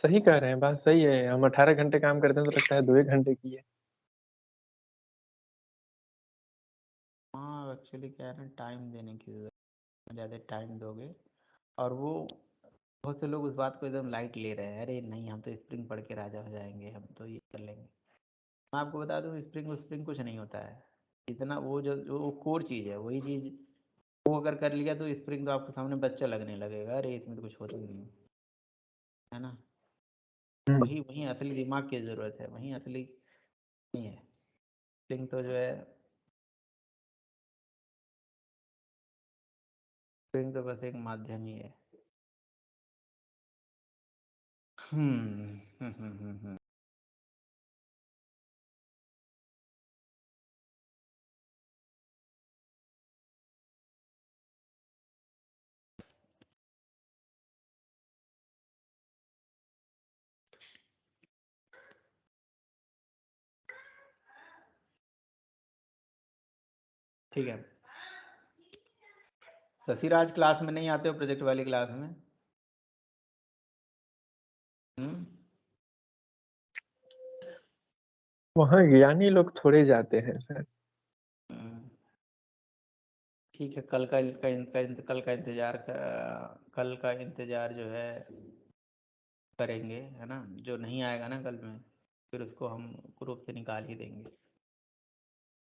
सही कह रहे हैं, बात सही है। हम 18 घंटे काम करते हैं तो लगता है 2 एक घंटे की है। हाँ एक्चुअली क्या है ना, टाइम देने की ज़रूरत है। ज़्यादा टाइम दोगे और वो बहुत से लोग उस बात को एकदम लाइट ले रहे हैं, अरे नहीं हम तो स्प्रिंग पढ़ के राजा हो जाएंगे, हम तो ये कर लेंगे। मैं आपको बता दूं, स्प्रिंग स्प्रिंग कुछ नहीं होता है। इतना वो जो वो कोर चीज़ है, वही चीज़ वो अगर कर लिया तो स्प्रिंग तो आपके सामने बच्चा लगने लगेगा, अरे इसमें तो कुछ होता ही नहीं है ना। हम्म। वही वही असली दिमाग की ज़रूरत है, वही असली नहीं है। स्प्रिंग तो जो है, स्प्रिंग तो बस एक माध्यम ही है। हम्म। ठीक है। शशिराज क्लास में नहीं आते हो, प्रोजेक्ट वाली क्लास में? हम्म। वहाँ ज्ञानी लोग थोड़े जाते हैं सर। हम्म। ठीक है, कल का इंतजार कल का इंतजार जो है करेंगे, है ना। जो नहीं आएगा ना कल में, फिर उसको हम ग्रुप से निकाल ही देंगे।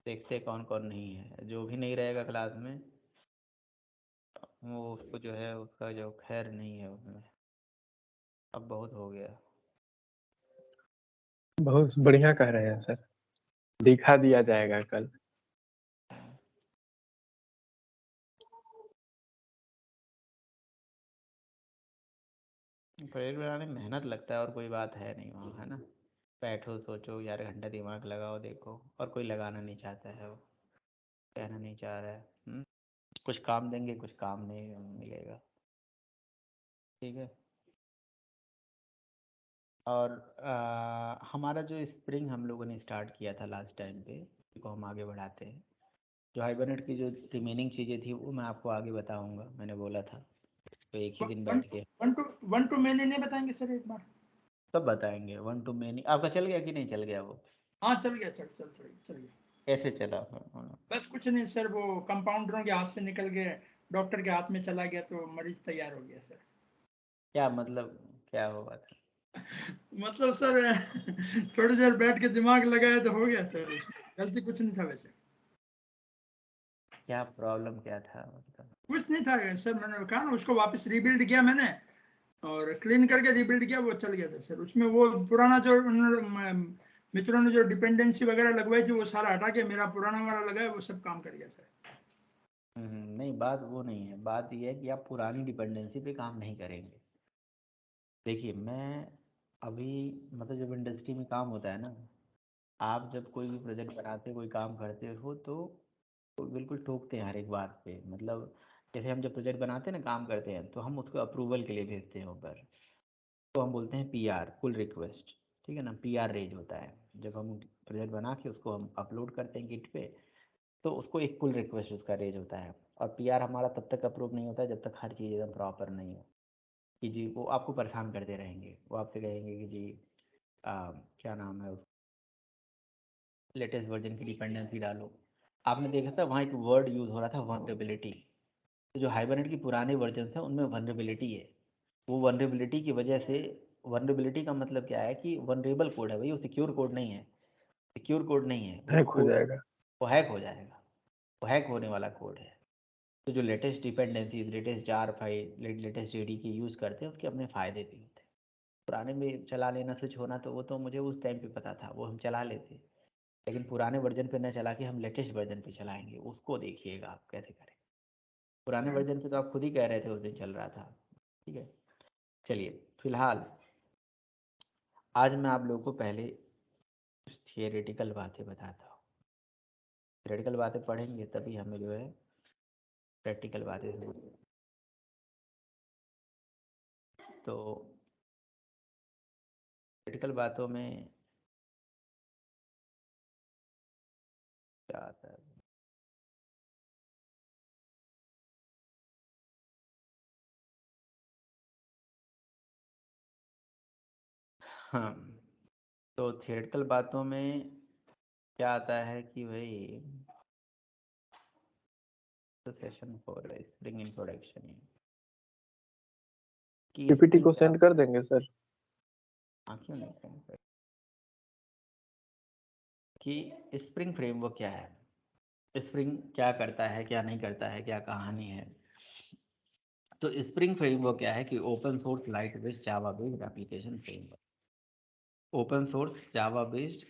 देखते कौन कौन नहीं है, जो भी नहीं रहेगा क्लास में वो उसको जो है उसका जो खैर नहीं है उसमें। अब बहुत हो गया। बहुत बढ़िया कह रहे हैं सर। दिखा दिया जाएगा कल। प्रोजेक्ट बनाने में मेहनत लगता है और कोई बात है नहीं वहाँ, है ना। बैठो सोचो 11 घंटा दिमाग लगाओ देखो, और कोई लगाना नहीं चाहता है, वो कहना नहीं चाह रहा है। कुछ काम देंगे, कुछ काम नहीं मिलेगा। ठीक है। और हमारा जो स्प्रिंग हम लोगों ने स्टार्ट किया था लास्ट टाइम पे, को हम आगे बढ़ाते हैं। जो हाइबरनेट की जो रिमेनिंग चीज़ें थी वो मैं आपको आगे बताऊंगा, मैंने बोला था, तो एक ही दिन वन बैठ के वन टू मैंने नहीं बताएंगे सर एक बार? सब बताएंगे। वन टू मेनी आपका चल गया कि नहीं चल गया वो? हाँ चल गया, चल गया। कैसे चला? हाँ। बस कुछ नहीं सर, वो कंपाउंडरों के हाथ से निकल गए, डॉक्टर के हाथ में चला गया तो मरीज तैयार हो गया सर। क्या मतलब, क्या हुआ था? मतलब सर थोड़ी देर बैठ के दिमाग लगाया तो हो गया सर, उसमें गलती कुछ नहीं था वैसे। क्या प्रॉब्लम क्या था मतलब? कुछ नहीं था सर, मैंने कहा ना उसको वापस रीबिल्ड किया मैंने, और क्लीन करके रीबिल्ड किया, वो चल गया था सर। उसमें वो पुराना जो मित्रों ने जो डिपेंडेंसी वगैरह लगवाई थी वो सारा हटा के मेरा पुराना वाला लगाया, वो सब काम कर गया सर। नहीं, बात वो नहीं है, बात ये है कि आप पुरानी डिपेंडेंसी पे काम नहीं करेंगे। देखिए मैं अभी, मतलब जब इंडस्ट्री में काम होता है ना, आप जब कोई भी प्रोजेक्ट बनाते कोई काम करते हो तो बिल्कुल ठोकते हैं हर एक बात पे। मतलब जैसे हम जब प्रोजेक्ट बनाते हैं ना, काम करते हैं, तो हम उसको अप्रूवल के लिए भेजते हैं ऊपर, तो हम बोलते हैं पीआर, पुल रिक्वेस्ट। ठीक है ना, पीआर रेज होता है जब हम प्रोजेक्ट बना के उसको हम अपलोड करते हैं गिट पे, तो उसको एक पुल रिक्वेस्ट उसका रेज होता है। और पीआर हमारा तब तक अप्रूव नहीं होता है जब तक हर चीज़ एकदम प्रॉपर नहीं हो। कि जी वो आपको परेशान करते रहेंगे, वो आपसे कहेंगे कि जी क्या नाम है, लेटेस्ट वर्जन की डिपेंडेंसी डालो। आपने देखा था वहाँ एक वर्ड यूज़ हो रहा था, वनरेबिलिटी। तो जो हाइबरनेट की पुराने वर्जन हैं उनमें वनरेबिलिटी है। वो वनरेबिलिटी की वजह से, वनरेबिलिटी का मतलब क्या है कि वनरेबल कोड है भाई, वो सिक्योर कोड नहीं है। सिक्योर कोड नहीं है वो हैक हो कोड, जाएगा। वो हैक हो जाएगा, वो हैक होने वाला कोड है। तो जो latest dependencies, latest jar file, latest JD की यूज़ करते हैं उसके अपने फ़ायदे भी होते हैं। पुराने में चला लेना, स्विच होना, तो वो तो मुझे उस टाइम पे पता था, वो हम चला लेते। लेकिन पुराने वर्जन पे न चला के हम लेटेस्ट वर्जन पे चलाएंगे, उसको देखिएगा आप कैसे करें। पुराने वर्जन पे तो आप खुद ही कह रहे थे उस दिन चल रहा था। ठीक है। चलिए, फिलहाल आज मैं आप लोगों को पहले कुछ थियोरेटिकल बातें बताता हूँ। थियोरेटिकल बातें पढ़ेंगे तभी हमें जो है प्रैक्टिकल बातें समझ। तो थियोरेटिकल बातों में क्या आता है? हाँ, तो थियोरेटिकल बातों में क्या आता है कि भाई तो सेशन 4 है स्प्रिंग इंट्रोडक्शन कि पीपीटी स्प्रिंग को क्या सेंड कर देंगे सर। क्यों नहीं करेंगे कि स्प्रिंग फ्रेमवर्क क्या है, स्प्रिंग क्या करता है, क्या नहीं करता है, क्या कहानी है। तो स्प्रिंग फ्रेमवर्क क्या है कि open source light based Java based application framework, open source Java based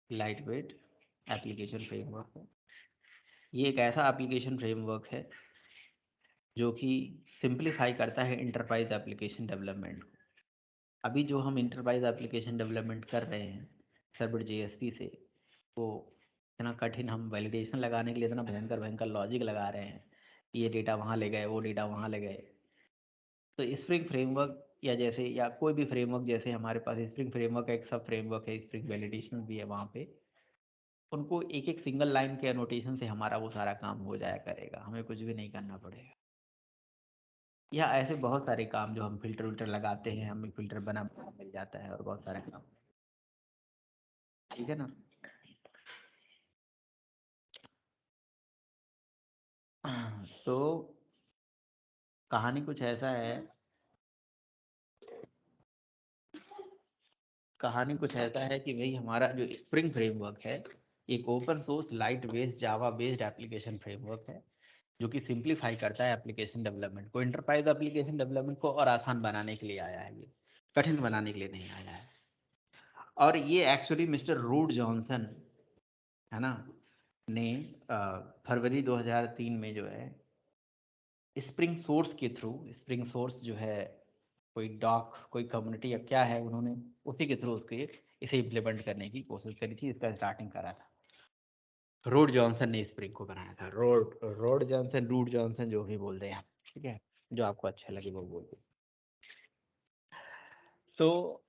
light weight application framework है। ये एक ऐसा एप्लीकेशन फ्रेमवर्क है जो कि सिंप्लीफाई करता है इंटरप्राइज एप्लीकेशन डेवलपमेंट को। अभी जो हम इंटरप्राइज एप्लीकेशन डेवलपमेंट कर रहे हैं सर्वर JSP से, वो इतना कठिन, हम वैलिडेशन लगाने के लिए इतना भयंकर भयंकर लॉजिक लगा रहे हैं, ये डेटा वहाँ ले गए, वो डेटा वहाँ ले गए। तो स्प्रिंग फ्रेमवर्क या जैसे या कोई भी फ्रेमवर्क, जैसे हमारे पास स्प्रिंग फ्रेमवर्क का एक सब फ्रेमवर्क है, स्प्रिंग वैलिडेशन भी है, वहाँ पे उनको एक एक सिंगल लाइन के एनोटेशन से हमारा वो सारा काम हो जाया करेगा, हमें कुछ भी नहीं करना पड़ेगा। या ऐसे बहुत सारे काम जो हम फिल्टर विल्टर लगाते हैं, हमें फिल्टर बना मिल जाता है और बहुत सारे काम, ठीक है ना। तो कहानी कुछ ऐसा है, कहानी कुछ ऐसा है कि भाई हमारा जो स्प्रिंग फ्रेमवर्क है एक open source light based Java based application framework है जो कि सिंप्लीफाई करता है एप्लीकेशन डेवलपमेंट को, इंटरप्राइज एप्लीकेशन डेवलपमेंट को और आसान बनाने के लिए आया है, ये कठिन बनाने के लिए नहीं आया है। और ये एक्चुअली मिस्टर रूड जॉनसन है ना ने फरवरी 2003 में जो है स्प्रिंग सोर्स के थ्रू, स्प्रिंग सोर्स जो है कोई डॉक कोई कम्युनिटी या क्या है, उन्होंने उसी के थ्रू उसके इसे इम्प्लीमेंट करने की कोशिश करी थी, इसका स्टार्टिंग करा था। रोड जॉनसन ने स्प्रिंग को बनाया था, रोड जॉनसन, रूड जॉनसन, जो भी बोल रहे हैं, ठीक है, जो आपको अच्छा लगे वो बोल दो। तो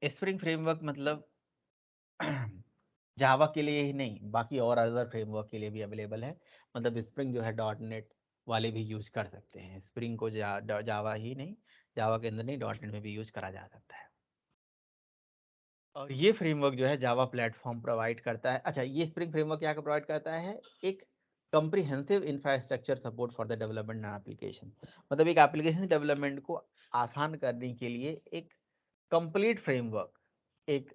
स्प्रिंग फ्रेमवर्क मतलब जावा के लिए ही नहीं, बाकी और अदर फ्रेमवर्क के लिए भी अवेलेबल है। मतलब स्प्रिंग जो है .NET वाले भी यूज कर सकते हैं स्प्रिंग को, जावा ही नहीं, जावा के अंदर नहीं, .NET में भी यूज करा जा सकता है। और ये फ्रेमवर्क जो है जावा प्लेटफॉर्म प्रोवाइड करता है। अच्छा, ये स्प्रिंग फ्रेमवर्क क्या प्रोवाइड करता है, एक comprehensive infrastructure support for the development application. मतलब एक एप्लीकेशन डेवलपमेंट को आसान करने के लिए एक कंप्लीट फ्रेमवर्क, एक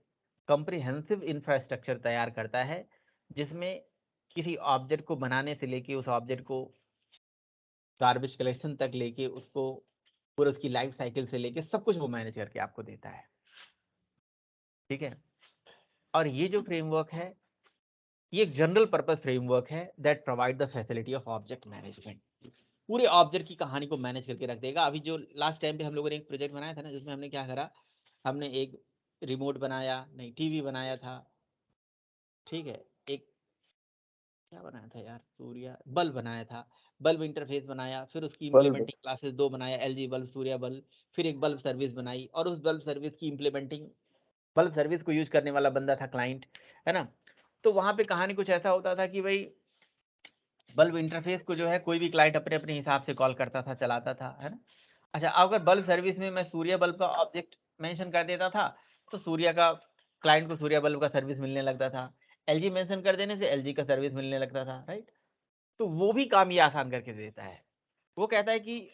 कम्प्रिहेंसिव इंफ्रास्ट्रक्चर तैयार करता है जिसमें किसी ऑब्जेक्ट को बनाने से लेके उस ऑब्जेक्ट को गार्बेज कलेक्शन तक लेके उसको पूरा उसकी लाइफ साइकिल से लेके सब कुछ वो मैनेज करके आपको देता है, ठीक है। और ये जो फ्रेमवर्क है ये एक जनरल पर्पस फ्रेमवर्क है that provide the facility of object management. पूरे ऑब्जेक्ट की कहानी को मैनेज करके रख देगा। अभी जो लास्ट टाइम पे हम लोगों ने एक प्रोजेक्ट बनाया था ना, जिसमें हमने क्या करा, हमने एक रिमोट बनाया, नहीं टीवी बनाया था, ठीक है, एक क्या बनाया था यार, सूर्या बल्ब बनाया था, बल्ब इंटरफेस बनाया, फिर उसकी बल्ब। इम्प्लीमेंटिंग क्लासेस 2 बनाया, LG बल्ब, सूर्या बल्ब, फिर एक बल्ब सर्विस बनाई, और उस बल्ब सर्विस की इम्प्लीमेंटिंग, बल्ब सर्विस को यूज करने वाला बंदा था क्लाइंट, है ना। तो वहां पे कहानी कुछ ऐसा होता था कि भाई बल्ब इंटरफेस को जो है कोई भी क्लाइंट अपने अपने हिसाब से कॉल करता था, चलाता था, है ना। अच्छा, अगर बल्ब सर्विस में मैं सूर्य बल्ब का ऑब्जेक्ट मेंशन कर देता था तो सूर्य का क्लाइंट को सूर्य बल्ब का सर्विस मिलने लगता था, LG मेंशन कर देने से LG का सर्विस मिलने लगता था, राइट। तो वो भी काम ये आसान करके देता है। वो कहता है कि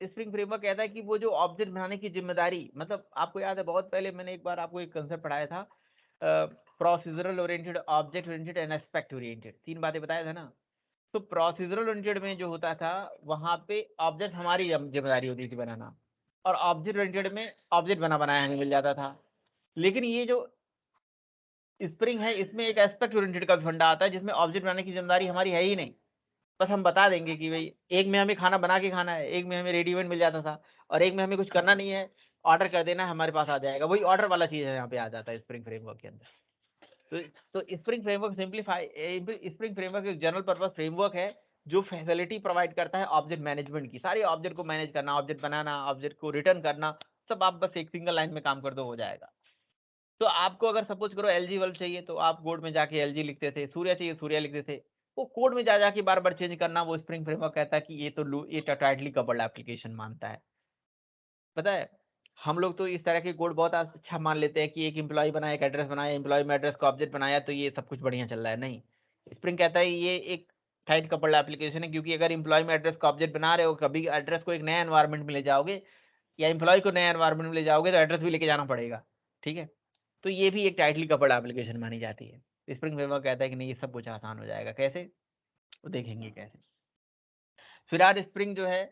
स्प्रिंग फ्रेमवर्क कहता है कि वो जो ऑब्जेक्ट बनाने की जिम्मेदारी, मतलब आपको याद है बहुत पहले मैंने एक बार आपको एक कंसेप्ट पढ़ाया था, procedural oriented, object oriented and aspect oriented, 3 बातें बताया था ना। तो प्रोसीजरल ओरिएंटेड में जो होता था वहां पे ऑब्जेक्ट हमारी जिम्मेदारी होती थी बनाना, और ऑब्जेक्ट ओरिएंटेड में ऑब्जेक्ट बना बनाया हमें मिल जाता था। लेकिन ये जो स्प्रिंग है इसमें एक एस्पेक्ट ओरिएंटेड का फंडा आता है जिसमें ऑब्जेक्ट बनाने की जिम्मेदारी हमारी है ही नहीं। बस हम बता देंगे कि भाई एक में हमें खाना बना के खाना है, एक में हमें रेडीमेड मिल जाता था, और एक में हमें कुछ करना नहीं है, ऑर्डर कर देना है हमारे पास आ जाएगा। वही ऑर्डर वाला चीज है यहाँ पे आ जाता है स्प्रिंग फ्रेमवर्क के अंदर। तो spring framework simplify, spring framework एक जनरल पर्पस फ्रेमवर्क है जो फैसिलिटी प्रोवाइड करता है ऑब्जेक्ट मैनेजमेंट की। सारी ऑब्जेक्ट को मैनेज करना, ऑब्जेक्ट बनाना, ऑब्जेक्ट को रिटर्न करना, सब आप बस एक सिंगल लाइन में काम कर दो, हो जाएगा। तो आपको अगर सपोज करो LG बल्ब चाहिए तो आप कोड में जाके LG लिखते थे, सूर्य चाहिए सूर्य लिखते थे, वो कोड में जा जाके बार बार चेंज करना, वो स्प्रिंग फ्रेमवर्क कहता है कि ये तो ये टाइटली कवर्ड एप्लीकेशन मानता है, पता है। हम लोग तो इस तरह के कोड बहुत अच्छा मान लेते हैं कि एक एम्प्लॉय बनाया, एक एड्रेस बनाया, एम्प्लॉय में एड्रेस का ऑब्जेक्ट बनाया, तो ये सब कुछ बढ़िया चल रहा है। नहीं, स्प्रिंग कहता है ये एक टाइट कपल्ड एप्लीकेशन है, क्योंकि अगर एम्प्लॉय में एड्रेस का ऑब्जेक्ट बना रहे हो, कभी एड्रेस को एक नया एनवायरनमेंट में ले जाओगे या एम्प्लॉय को नया एनवायरनमेंट में ले जाओगे तो एड्रेस भी लेके जाना पड़ेगा। ठीक है, तो ये भी एक टाइटली कपल्ड एप्लीकेशन मानी जाती है। स्प्रिंग फ्रेमवर्क कहता है कि नहीं, ये सब कुछ आसान हो जाएगा। कैसे, तो देखेंगे कैसे। फिर आज स्प्रिंग जो है,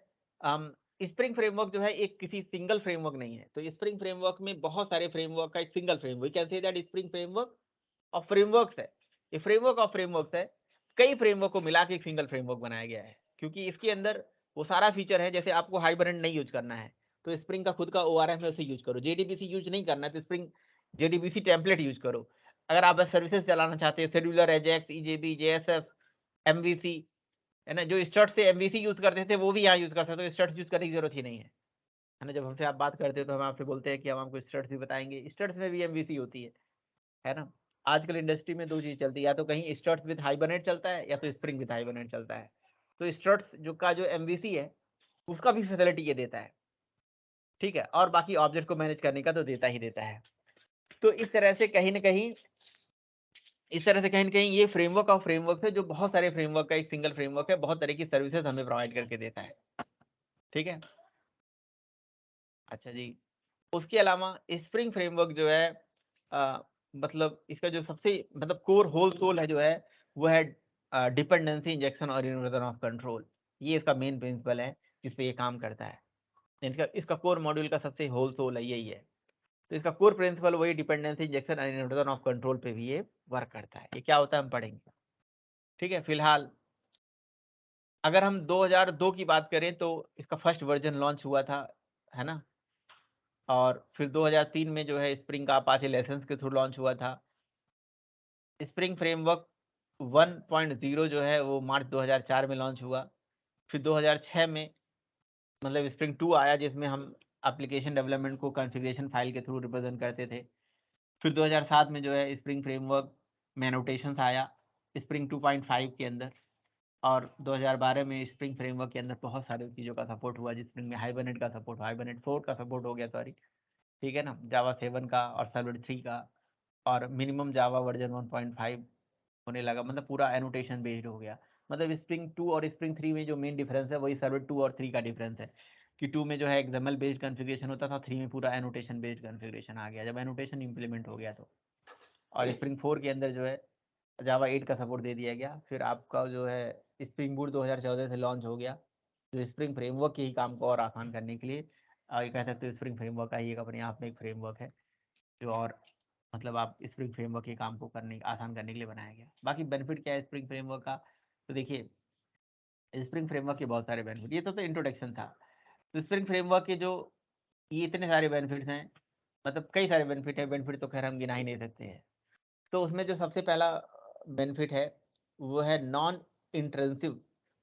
स्प्रिंग फ्रेमवर्क जो है एक किसी सिंगल फ्रेमवर्क नहीं है। तो स्प्रिंग फ्रेमवर्क में बहुत सारे फ्रेमवर्क का एक single framework, can say that spring framework of frameworks है। ये फ्रेमवर्क ऑफ फ्रेमवर्क्स है, कई फ्रेमवर्क को मिला के एक सिंगल फ्रेमवर्क बनाया गया है, क्योंकि इसके अंदर वो सारा फीचर है। जैसे आपको हाइबरनेट नहीं यूज करना है तो स्प्रिंग का खुद का ORM है, उसे यूज करो। JDBC यूज नहीं करना है तो स्प्रिंग JDBC टेम्पलेट यूज करो। अगर आप सर्विसेज चलाना चाहते हैं, scheduler, Ajax, EJB, JSF, MVC, है ना, जो स्टर्ट से MVC यूज करते थे वो भी यहाँ यूज करते हैं, तो स्टर्ट यूज करने की जरूरत ही नहीं है ना। जब हमसे आप बात करते हो तो हम आपसे बोलते हैं कि हम आपको स्टर्ट्स भी बताएंगे, स्टर्ट्स में भी MVC होती है ना। आजकल इंडस्ट्री में दो चीज चलती है, या तो कहीं स्टर्ट्स विद हाइबरनेट चलता है या तो स्प्रिंग विद हाइबरनेट चलता है। तो स्टर्ट्स जो MVC है उसका भी फैसिलिटी ये देता है, ठीक है, और बाकी ऑब्जेक्ट को मैनेज करने का तो देता ही देता है। तो इस तरह से कहीं ना कहीं ये फ्रेमवर्क ऑफ फ्रेमवर्क है, जो बहुत सारे फ्रेमवर्क का एक सिंगल फ्रेमवर्क है, बहुत तरह की सर्विसेज हमें प्रोवाइड करके देता है। ठीक है, अच्छा जी। उसके अलावा स्प्रिंग फ्रेमवर्क जो है मतलब इसका जो सबसे मतलब कोर होल सोल है जो है वो है डिपेंडेंसी इंजेक्शन और इन्वर्जन ऑफ कंट्रोल। ये इसका मेन प्रिंसिपल है जिस पे ये काम करता है। इसका कोर मॉड्यूल का सबसे होल सोल है यही है। तो इसका कोर प्रिंसिपल वही डिपेंडेंसी इंजेक्शन और इन्वर्जन ऑफ कंट्रोल पे भी ये वर्क करता है। ये क्या होता है हम पढ़ेंगे। ठीक है, फिलहाल अगर हम 2002 की बात करें तो इसका फर्स्ट वर्जन लॉन्च हुआ था, है ना। और फिर 2003 में जो है स्प्रिंग का अपाचे लाइसेंस के थ्रू लॉन्च हुआ था। स्प्रिंग फ्रेमवर्क 1.0 जो है वो मार्च 2004 में लॉन्च हुआ। फिर 2006 में मतलब स्प्रिंग 2 आया, जिसमें हम एप्लीकेशन डेवलपमेंट को कॉन्फ़िगरेशन फाइल के थ्रू रिप्रेजेंट करते थे। फिर 2007 में जो है स्प्रिंग फ्रेमवर्क में एनोटेशंस आया स्प्रिंग 2.5 के अंदर। और 2012 में स्प्रिंग फ्रेमवर्क के अंदर बहुत सारी चीज़ों का सपोर्ट हुआ, जिसमें हाइबरनेट का सपोर्ट, हाइबरनेट 4 का सपोर्ट हो गया, सॉरी, ठीक है ना, जावा 7 का और सर्वर 3 का, और मिनिमम जावा वर्जन 1.5 होने लगा। मतलब पूरा एनोटेशन बेस्ड हो गया। मतलब स्प्रिंग 2 और स्प्रिंग 3 में जो मेन डिफरेंस है वही सर्वर 2 और 3 का डिफरेंस है, कि 2 में जो है XML बेस्ड कॉन्फ़िगरेशन होता था, 3 में पूरा एनोटेशन बेस्ड कॉन्फ़िगरेशन आ गया जब एनोटेशन इंप्लीमेंट हो गया तो। और स्प्रिंग 4 के अंदर जो है जावा 8 का सपोर्ट दे दिया गया। फिर आपका जो है स्प्रिंग बूट 2014 से लॉन्च हो गया, जो स्प्रिंग फ्रेमवर्क के ही काम को और आसान करने के लिए ये कह सकते हो स्प्रिंग फ्रेमवर्क का ही एक अपने आप में एक फ्रेमवर्क है, जो और मतलब आप स्प्रिंग फ्रेमवर्क के काम को करने आसान करने के लिए बनाया गया। बाकी बेनिफिट क्या है स्प्रिंग फ्रेमवर्क का, तो देखिए स्प्रिंग फ्रेमवर्क के बहुत सारे बेनिफिट, ये तो इंट्रोडक्शन था। तो स्प्रिंग फ्रेमवर्क के जो ये इतने सारे बेनिफिट्स हैं, मतलब कई सारे बेनिफिट है, बेनिफिट तो खैर हम गिना ही नहीं सकते हैं। तो उसमें जो सबसे पहला बेनिफिट है वो है नॉन इंट्रेंसिव।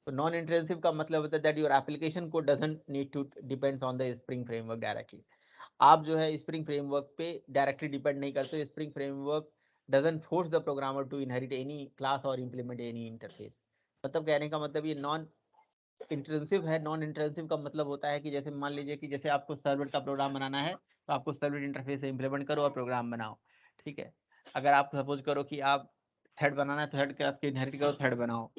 तो नॉन इंट्रेंसिव का मतलब होता है दैट योर एप्लीकेशन को doesn't need to depends on the Spring framework directly. आप जो है स्प्रिंग फ्रेमवर्क पे डायरेक्टली डिपेंड नहीं करते। Spring framework doesn't force the programmer to inherit any class और इम्प्लीमेंट एनी इंटरफेस। मतलब कहने का मतलब ये नॉन इंट्रेंसिव है। नॉन इंट्रेंसिव का मतलब होता है कि जैसे मान लीजिए कि जैसे आपको सर्वर का प्रोग्राम बनाना है तो आपको सर्वर इंटरफेस से इम्प्लीमेंट करो और प्रोग्राम बनाओ, ठीक है। अगर आप सपोज करो कि आप थ्रेड बनाना है तो थ्रेड के आपके इनहेरिट करो, थ्रेड बनाओ,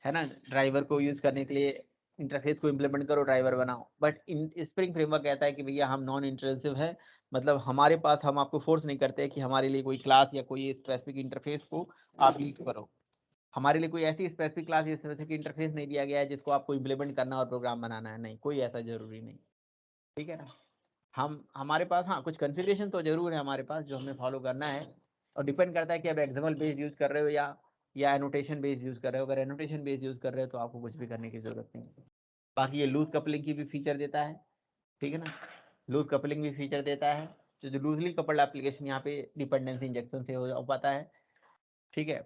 है ना। ड्राइवर को यूज करने के लिए इंटरफेस को इम्प्लीमेंट करो, ड्राइवर बनाओ। बट इन स्प्रिंग फ्रेमवर्क कहता है कि भैया हम नॉन इंट्रेंसिव है, मतलब हमारे पास हम आपको फोर्स नहीं करते कि हमारे लिए कोई क्लास या कोई स्पेसिफिक इंटरफेस को आप यूज करो। हमारे लिए कोई ऐसी स्पेसिफिक क्लास या स्पेसिफिक इंटरफेस नहीं दिया गया है जिसको आपको इम्प्लीमेंट करना और प्रोग्राम बनाना है, नहीं, कोई ऐसा जरूरी नहीं, ठीक है ना। हम हमारे पास हाँ कुछ कॉन्फ़िगरेशन तो जरूर है हमारे पास जो हमें फॉलो करना है, और डिपेंड करता है कि आप एक्सएमएल बेस्ड यूज कर रहे हो या एनोटेशन बेस्ड यूज कर रहे हो। अगर एनोटेशन बेस्ड यूज कर रहे हो तो आपको कुछ भी करने की जरूरत नहीं है। बाकी ये लूज कपलिंग की भी फीचर देता है, ठीक है ना, लूज कपलिंग भी फीचर देता है। जो लूजली कपल्ड एप्लीकेशन यहाँ पे डिपेंडेंसी इंजेक्शन से हो पाता है, ठीक है।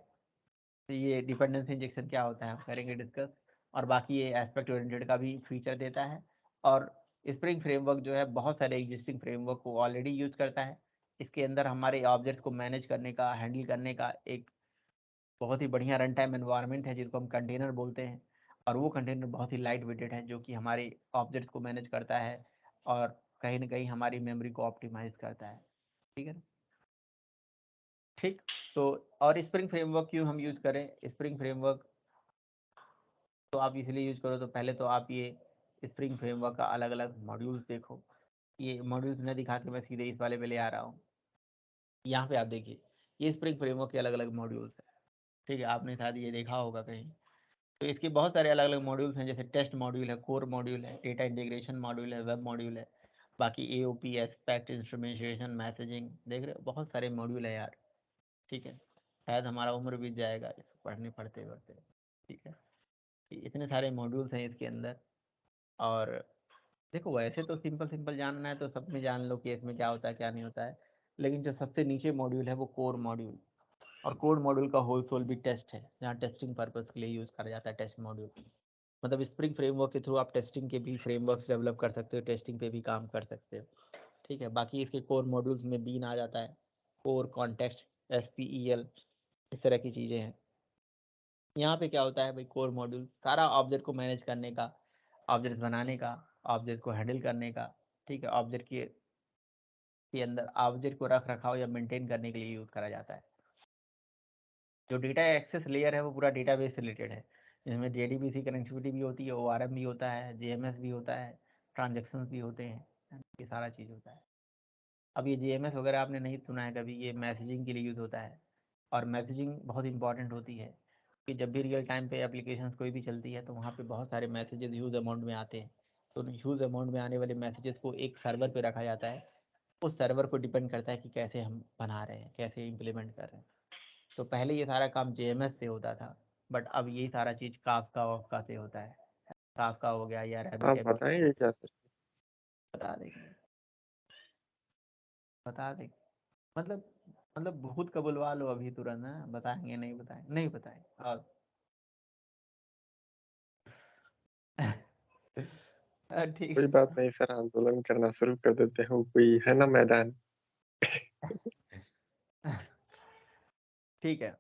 तो ये डिपेंडेंसी इंजेक्शन क्या होता है हम करेंगे डिस्कस। और बाकी ये एस्पेक्ट ओरिएंटेड का भी फीचर देता है। और स्प्रिंग फ्रेमवर्क जो है बहुत सारे एग्जिस्टिंग फ्रेमवर्क को ऑलरेडी यूज करता है। इसके अंदर हमारे ऑब्जेक्ट्स को मैनेज करने का, हैंडल करने का एक बहुत ही बढ़िया रन टाइम एनवायरनमेंट है जिसको हम कंटेनर बोलते हैं। और वो कंटेनर बहुत ही लाइट वेटेड है जो कि हमारे ऑब्जेक्ट्स को मैनेज करता है और कहीं ना कहीं हमारी मेमोरी को ऑप्टिमाइज करता है, ठीक है ना। ठीक, तो और स्प्रिंग फ्रेमवर्क क्यों हम यूज करें, स्प्रिंग फ्रेमवर्क तो आप इसलिए यूज करो, तो पहले तो आप ये स्प्रिंग फ्रेमवर्क का अलग अलग मॉड्यूल्स देखो। ये मॉड्यूल्स न दिखा के मैं सीधे इस वाले पे ले आ रहा हूँ। यहाँ पे आप देखिए, ये स्प्रिंग फ्रेमवर्क के अलग अलग मॉड्यूल्स है, ठीक है, आपने शायद ये देखा होगा कहीं। तो इसके बहुत सारे अलग अलग मॉड्यूल्स हैं, जैसे टेस्ट मॉड्यूल है, कोर मॉड्यूल है, डेटा इंटीग्रेशन मॉड्यूल है, वेब मॉड्यूल है, बाकी AOP, एस्पेक्ट, इंस्ट्रूमेंटेशन, मैसेजिंग, देख रहे हो बहुत सारे मॉड्यूल है यार, ठीक है। शायद हमारा उम्र बीत जाएगा इसको पढ़ने पढ़ते पढ़ते, ठीक है। इतने सारे मॉड्यूल्स हैं इसके अंदर। और देखो वैसे तो सिंपल सिंपल जानना है तो सब में जान लो कि इसमें क्या होता है क्या नहीं होता है, लेकिन जो सबसे नीचे मॉड्यूल है वो कोर मॉड्यूल, और कोर मॉड्यूल का होल सोल भी टेस्ट है, जहाँ टेस्टिंग पर्पस के लिए यूज़ करा जाता है टेस्ट मॉड्यूल। मतलब स्प्रिंग फ्रेमवर्क के थ्रू आप टेस्टिंग के भी फ्रेमवर्क्स डेवलप कर सकते हो, टेस्टिंग पे भी काम कर सकते हो, ठीक है। बाकी इसके कोर मॉड्यूल्स में बीन आ जाता है, कोर, कॉन्टेक्स्ट, SPEL, इस तरह की चीज़ें हैं। यहाँ पे क्या होता है भाई, कोर मॉड्यूल सारा ऑब्जेक्ट को मैनेज करने का, ऑब्जेक्ट बनाने का, ऑब्जेक्ट को हैंडल करने का, ठीक है, ऑब्जेक्ट के अंदर ऑब्जेक्ट को रख रखाव या मेंटेन करने के लिए यूज़ करा जाता है। जो डेटा एक्सेस लेयर है वो पूरा डेटाबेस से रिलेटेड है, जिसमें JDBC कनेक्टिविटी भी होती है, ORM भी होता है, JMS भी होता है, ट्रांजेक्शन्स भी होते हैं, ये सारा चीज़ होता है। अब ये JMS वगैरह आपने नहीं सुना है कभी, ये मैसेजिंग के लिए यूज़ होता है, और मैसेजिंग बहुत इंपॉर्टेंट होती है कि जब भी रियल टाइम पे एप्लीकेशंस कोई भी चलती है तो वहाँ पे बहुत सारे मैसेजेस ह्यूज अमाउंट में आते हैं। तो ह्यूज अमाउंट में आने वाले मैसेजेस को एक सर्वर पे रखा जाता है, उस सर्वर को डिपेंड करता है कि कैसे हम बना रहे हैं, कैसे इम्प्लीमेंट कर रहे हैं। तो पहले ये सारा काम JMS से होता था, बट अब यही सारा चीज़ काफका वाफका से होता है। काफका हो गया या आप RabbitMQ, बताएंगे क्या सर? बता देंगे, बता देंगे। मतलब मतलब बहुत का बुलवा लो अभी तुरंत, है बताएंगे, नहीं बताएंगे, नहीं बताएंगे। और ठीक कोई बात नहीं सर, आंदोलन करना शुरू कर देते हैं, कोई है ना मैदान। ठीक है।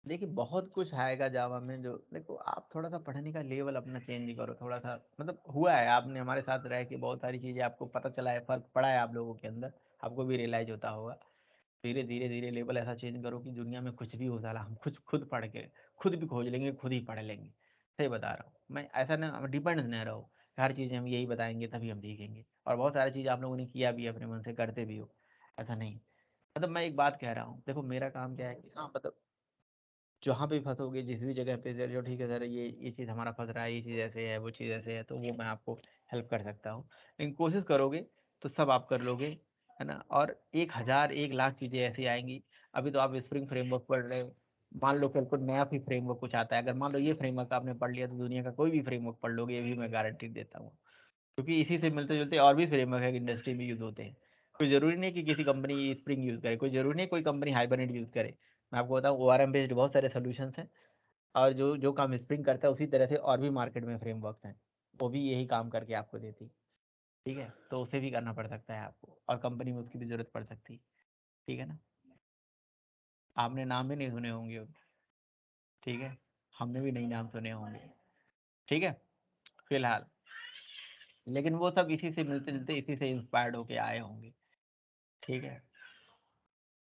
देखिए बहुत कुछ आएगा जावा में, जो देखो आप थोड़ा सा पढ़ने का लेवल अपना चेंज करो थोड़ा सा, मतलब हुआ है आपने हमारे साथ रह के बहुत सारी चीज़ें आपको पता चला है, फर्क पड़ा है आप लोगों के अंदर, आपको भी रियलाइज होता होगा। धीरे धीरे धीरे लेवल ऐसा चेंज करो कि दुनिया में कुछ भी हो साला हम कुछ खुद पढ़ के खुद भी खोज लेंगे, खुद ही पढ़ लेंगे। सही बता रहा हूँ मैं, ऐसा ना डिपेंड नहीं रहो, हर चीज़ हम यही बताएंगे तभी हम सीखेंगे, और बहुत सारी चीज़ आप लोगों ने किया भी अपने मन से, करते भी हो, ऐसा नहीं। मतलब मैं एक बात कह रहा हूँ, देखो मेरा काम क्या है कि हाँ मतलब जहाँ पे फंसोगे जिस भी जगह पे, जो ठीक है सर ये चीज़ हमारा फंस रहा है, ये चीज़ ऐसे है, वो चीज़ ऐसे है, तो वो मैं आपको हेल्प कर सकता हूँ। लेकिन कोशिश करोगे तो सब आप कर लोगे, है ना। और 1000 1 लाख चीज़ें ऐसी आएंगी। अभी तो आप स्प्रिंग फ्रेमवर्क पढ़ रहे हो, मान लो कल को नया भी फ्रेमवर्क कुछ आता है, अगर मान लो ये फ्रेमवर्क आपने पढ़ लिया तो दुनिया का कोई भी फ्रेमवर्क पढ़ लोगे, ये भी मैं गारंटी देता हूँ। क्योंकि इसी से मिलते जुलते और भी फ्रेमवर्क है इंडस्ट्री में यूज़ होते हैं। कोई ज़रूरी नहीं कि किसी कंपनी स्प्रिंग यूज़ करे, कोई ज़रूरी नहीं कोई कंपनी हाइबरनेट यूज़ करे। मैं आपको बताऊँ ORM बेस्ड बहुत सारे सोल्यूशंस हैं, और जो जो काम स्प्रिंग करता है उसी तरह से और भी मार्केट में फ्रेमवर्क्स हैं, वो भी यही काम करके आपको देती, ठीक है। तो उसे भी करना पड़ सकता है आपको, और कंपनी में उसकी भी ज़रूरत पड़ सकती है, ठीक है ना। आपने नाम भी नहीं सुने होंगे उनके, ठीक है, हमने भी नहीं नाम सुने होंगे, ठीक है, फिलहाल। लेकिन वो सब इसी से मिलते जुलते, इसी से इंस्पायर्ड होके आए होंगे, ठीक है।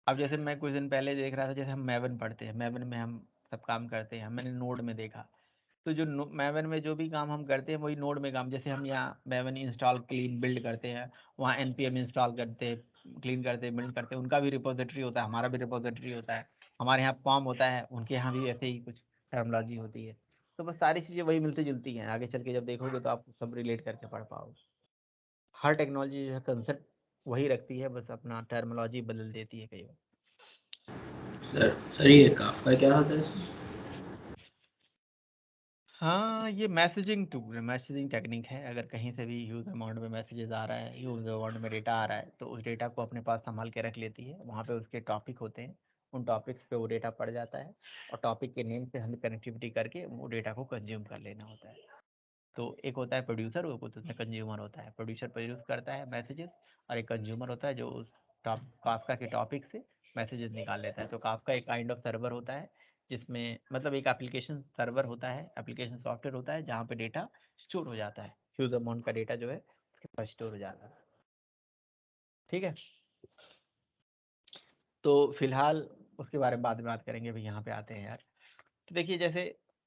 अब जैसे मैं कुछ दिन पहले देख रहा था, जैसे हम मैवन पढ़ते हैं, मैवन में हम सब काम करते हैं, मैंने नोड में देखा, तो जो मैवन में जो भी काम हम करते हैं वही नोड में काम, जैसे हम यहाँ मैवन इंस्टॉल क्लीन बिल्ड करते हैं, वहाँ npm इंस्टॉल करते हैं, क्लीन करते हैं, बिल्ड करते हैं, उनका भी रिपोजिटरी होता है, हमारा भी रिपोजिटरी होता है, हमारे यहाँ पॉम होता है, उनके यहाँ भी ऐसे ही कुछ टर्मोलॉजी होती है। तो बस सारी चीज़ें वही मिलती जुलती हैं, आगे चल के जब देखोगे तो आप सब रिलेट करके पढ़ पाओगे। हर टेक्नोलॉजी जो है कंसेप्ट वही रखती है, बस अपना टर्मोलॉजी बदल देती है कई बार। सर ये काफका क्या होता है? हाँ, ये मैसेजिंग टूल, मैसेजिंग टेक्निक है। अगर कहीं से भी ह्यूज अमाउंट में मैसेजेस आ रहा है, ह्यूज अमाउंट में डेटा आ रहा है, तो उस डेटा को अपने पास संभाल के रख लेती है। वहाँ पे उसके टॉपिक होते हैं, उन टॉपिक्स पे वो डेटा पड़ जाता है, और टॉपिक के नेम से हमें कनेक्टिविटी करके वो डेटा को कंज्यूम कर लेना होता है। तो एक होता है प्रोड्यूसर, वो कुछ उसमें कंज्यूमर होता है। प्रोड्यूसर प्रोड्यूस करता है मैसेजेस, और एक कंज्यूमर होता है जो उस काफका के टॉपिक से मैसेजेस निकाल लेता है। तो काफका एक काइंड ऑफ सर्वर होता है, जिसमें मतलब एक एप्लीकेशन सर्वर होता है, एप्लीकेशन सॉफ्टवेयर होता है, जहाँ पे डेटा स्टोर हो जाता है, ह्यूज अमाउंट का डेटा जो है उसके पास स्टोर हो जाता है। ठीक है, तो फिलहाल उसके बारे में बाद में बात करेंगे। अभी यहाँ पे आते हैं यार। तो देखिए, जैसे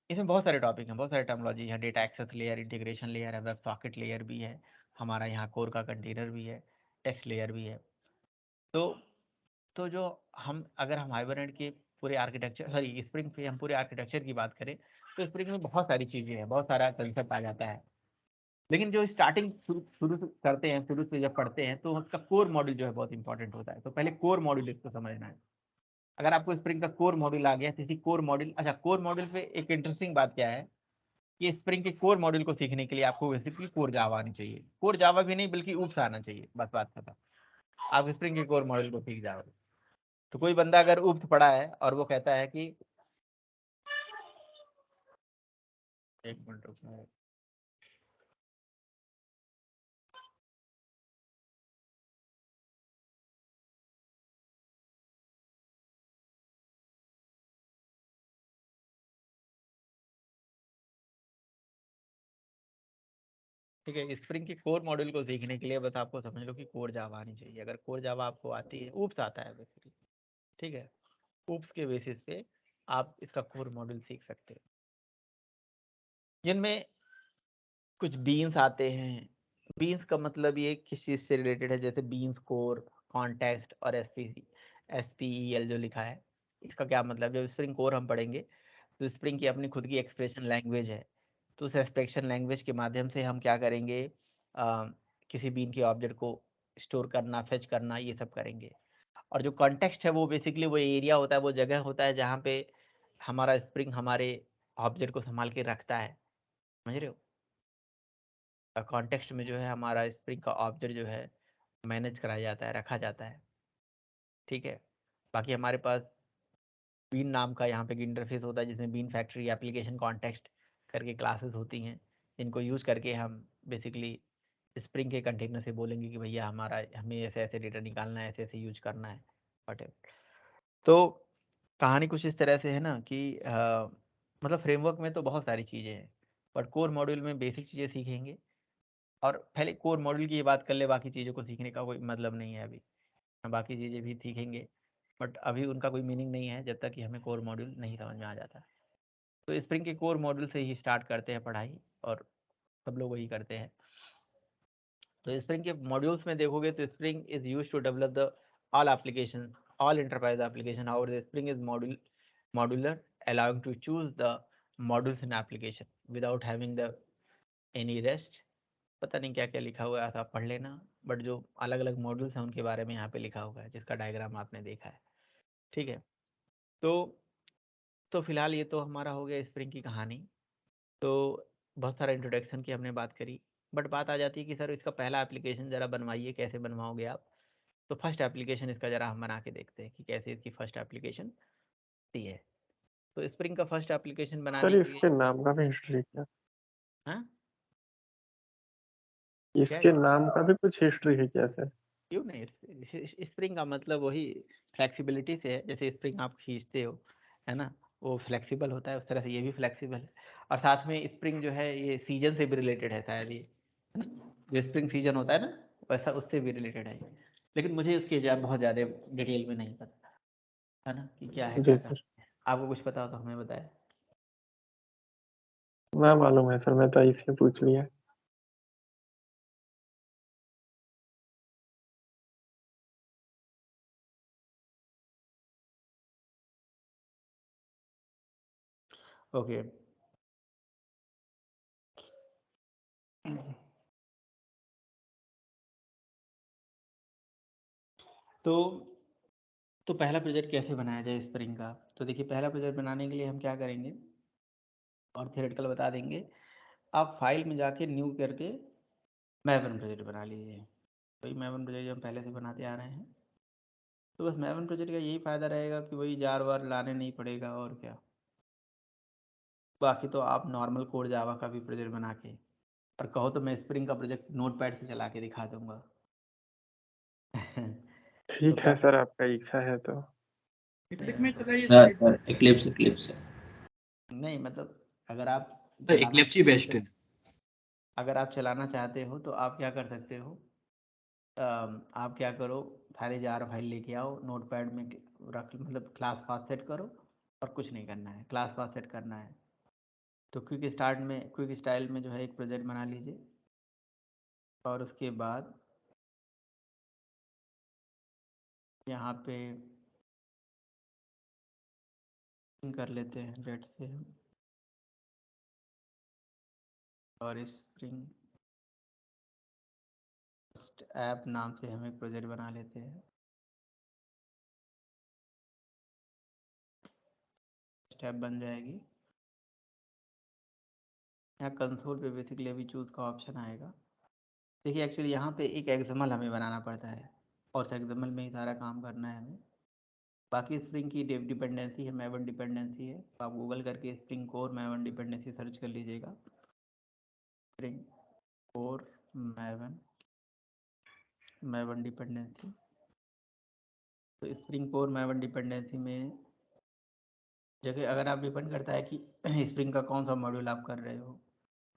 इसमें बहुत सारे टॉपिक हैं, बहुत सारे टर्मोलॉजी है। Data access layer, integration layer है, वेब सॉकेट लेयर भी है, हमारा यहाँ कोर का कंटेनर भी है, टेक्स्ट लेयर भी है। तो जो अगर हम हाइबरनेट के पूरे आर्किटेक्चर, सॉरी स्प्रिंग पे हम पूरे आर्किटेक्चर की बात करें, तो स्प्रिंग में बहुत सारी चीज़ें हैं, बहुत सारा कंसेप्ट आ जाता है। लेकिन जो स्टार्टिंग शुरू से करते हैं, शुरू से जब पढ़ते हैं, तो उसका कोर मॉड्यूल जो है बहुत इंपॉर्टेंट होता है। तो पहले कोर मॉड्यूल इसको समझना है। अगर आपको स्प्रिंग का कोर मॉड्यूल आ गया, तो इसी कोर मॉड्यूल, अच्छा कोर मॉड्यूल पे एक इंटरेस्टिंग बात क्या है कि स्प्रिंग के कोर मॉड्यूल को सीखने के लिए आपको बेसिकली कोर जावा आनी चाहिए। कोर जावा भी नहीं बल्कि ऊप्स आना चाहिए, बस बात खत्म। आप स्प्रिंग के कोर मॉड्यूल को सीख जाओगे। तो कोई बंदा अगर ऊप्स पढ़ा है और वो कहता है कि एक मिनट रुकना, ठीक है। स्प्रिंग के कोर मॉड्यूल को सीखने के लिए बस आपको समझ लो कि कोर जावा आनी चाहिए। अगर कोर जावा आपको आती है, ऊप्स आता है बेसिकली, ठीक है, ऊप्स के बेसिस पे आप इसका कोर मॉड्यूल सीख सकते हो, जिनमें कुछ बीन्स आते हैं। बीन्स का मतलब ये किस चीज़ से रिलेटेड है, जैसे बीन्स कोर, कॉन्टेक्स्ट और SPEL जो लिखा है, इसका क्या मतलब। जब स्प्रिंग कोर हम पढ़ेंगे तो स्प्रिंग की अपनी खुद की एक्सप्रेशन लैंग्वेज है। तो उस एक्सप्रेशन लैंग्वेज के माध्यम से हम क्या करेंगे, किसी बीन के ऑब्जेक्ट को स्टोर करना, फेच करना, ये सब करेंगे। और जो कॉन्टेक्स्ट है वो बेसिकली वो एरिया होता है, वो जगह होता है जहाँ पे हमारा स्प्रिंग हमारे ऑब्जेक्ट को संभाल के रखता है। समझ रहे हो, कॉन्टेक्स्ट में जो है हमारा स्प्रिंग का ऑब्जेक्ट जो है मैनेज कराया जाता है, रखा जाता है। ठीक है, बाकी हमारे पास बीन नाम का यहाँ पे इंटरफेस होता है, जिसमें बीन फैक्ट्री एप्लीकेशन कॉन्टेक्स्ट करके क्लासेस होती हैं, जिनको यूज़ करके हम बेसिकली स्प्रिंग के कंटेनर से बोलेंगे कि भैया हमें ऐसे ऐसे डेटा निकालना है, ऐसे ऐसे यूज करना है, वटेवर। तो कहानी कुछ इस तरह से है ना कि मतलब फ्रेमवर्क में तो बहुत सारी चीज़ें हैं, बट कोर मॉड्यूल में बेसिक चीज़ें सीखेंगे। और पहले कोर मॉड्यूल की बात कर ले, बाकी चीज़ों को सीखने का कोई मतलब नहीं है अभी। बाकी चीज़ें भी सीखेंगे, बट अभी उनका कोई मीनिंग नहीं है जब तक कि हमें कोर मॉड्यूल नहीं समझ में आ जाता। तो स्प्रिंग के कोर मॉड्यूल से ही स्टार्ट करते हैं पढ़ाई, और सब लोग वही करते हैं। तो स्प्रिंग के मॉड्यूल्स में देखोगे तो Spring is used to develop the all application, all enterprise application. How the Spring is modular, allowing to choose the modules in application without having the any rest। पता नहीं क्या क्या लिखा हुआ है, आप पढ़ लेना। बट जो अलग अलग मॉड्यूल्स हैं उनके बारे में यहाँ पे लिखा हुआ है, जिसका डायग्राम आपने देखा है। ठीक है, तो फिलहाल ये तो हमारा हो गया स्प्रिंग की कहानी। तो बहुत सारा इंट्रोडक्शन की हमने बात करी, बट बात आ जाती है कि सर इसका पहला एप्लीकेशन ज़रा बनवाइए, कैसे बनवाओगे आप। तो फर्स्ट एप्लीकेशन इसका ज़रा हम बना के देखते हैं कि कैसे इसकी फर्स्ट एप्लीकेशन होती है। तो स्प्रिंग का फर्स्ट एप्लीकेशन सर बनाने के लिए, इसके नाम का भी हिस्ट्री क्या? हाँ क्या, इसके नाम का भी कुछ हिस्ट्री है क्या सर? क्यों नहीं। स्प्रिंग का मतलब वही फ्लेक्सिबिलिटी से है। जैसे स्प्रिंग आप खींचते हो, है ना, वो फ्लेक्सिबल होता है, उस तरह से ये भी फ्लेक्सिबल है। और साथ में स्प्रिंग जो है ये सीजन से भी रिलेटेड है शायद, ये है ना, जो स्प्रिंग सीजन होता है ना, वैसा उससे भी रिलेटेड है ये। लेकिन मुझे उसके बहुत ज़्यादा डिटेल में नहीं पता, है ना, कि क्या है जी क्या कर। सर, आपको कुछ पता हो तो हमें बताएं। मैं मालूम है सर, मैं तो इससे पूछ लिया। ओके, तो पहला प्रोजेक्ट कैसे बनाया जाए स्प्रिंग का। तो देखिए, पहला प्रोजेक्ट बनाने के लिए हम क्या करेंगे, और थियोरेटिकल बता देंगे। आप फाइल में जाके न्यू करके मैवन प्रोजेक्ट बना लीजिए। वही मैवन प्रोजेक्ट हम पहले से बनाते आ रहे हैं। तो बस मैवन प्रोजेक्ट का यही फ़ायदा रहेगा कि वही जार वार लाने नहीं पड़ेगा, और क्या। बाकी तो आप नॉर्मल कोड जावा का भी प्रोजेक्ट बना के, और कहो तो मैं स्प्रिंग का प्रोजेक्ट नोटपैड से चला के दिखा दूंगा। तो ठीक है सर, आपका इच्छा है तो। इक्लिप्स में चलाइए सर। सर इक्लिप्स नहीं मतलब, अगर आप इक्लिप्स ही बेस्ट है। अगर आप चलाना चाहते हो तो आप क्या कर सकते हो, आप क्या करो, सारे जार फाइल लेके आओ, नोटपैड में रख, मतलब क्लास पाथ सेट करो और कुछ नहीं करना है, क्लास पाथ सेट करना है। तो क्विक स्टाइल में जो है एक प्रोजेक्ट बना लीजिए और उसके बाद यहाँ पे कर लेते हैं जेट से हम, और स्प्रिंग ऐप नाम से हम एक प्रोजेक्ट बना लेते हैं। स्टेप बन जाएगी। यहाँ कंसोल पे बेसिकली अभी चूज़ का ऑप्शन आएगा। देखिए एक्चुअली यहाँ पे एक एक्सएमएल हमें बनाना पड़ता है और उस एक्सएमएल में ही सारा काम करना है हमें। बाकी स्प्रिंग की डिपेंडेंसी है, मैवन डिपेंडेंसी है, तो आप गूगल करके spring core maven dependency search कर लीजिएगा। Spring core maven dependency. तो स्प्रिंग कोर मैवन डिपेंडेंसी में जगह अगर आप डिपेंड करता है कि स्प्रिंग का कौन सा मॉड्यूल आप कर रहे हो।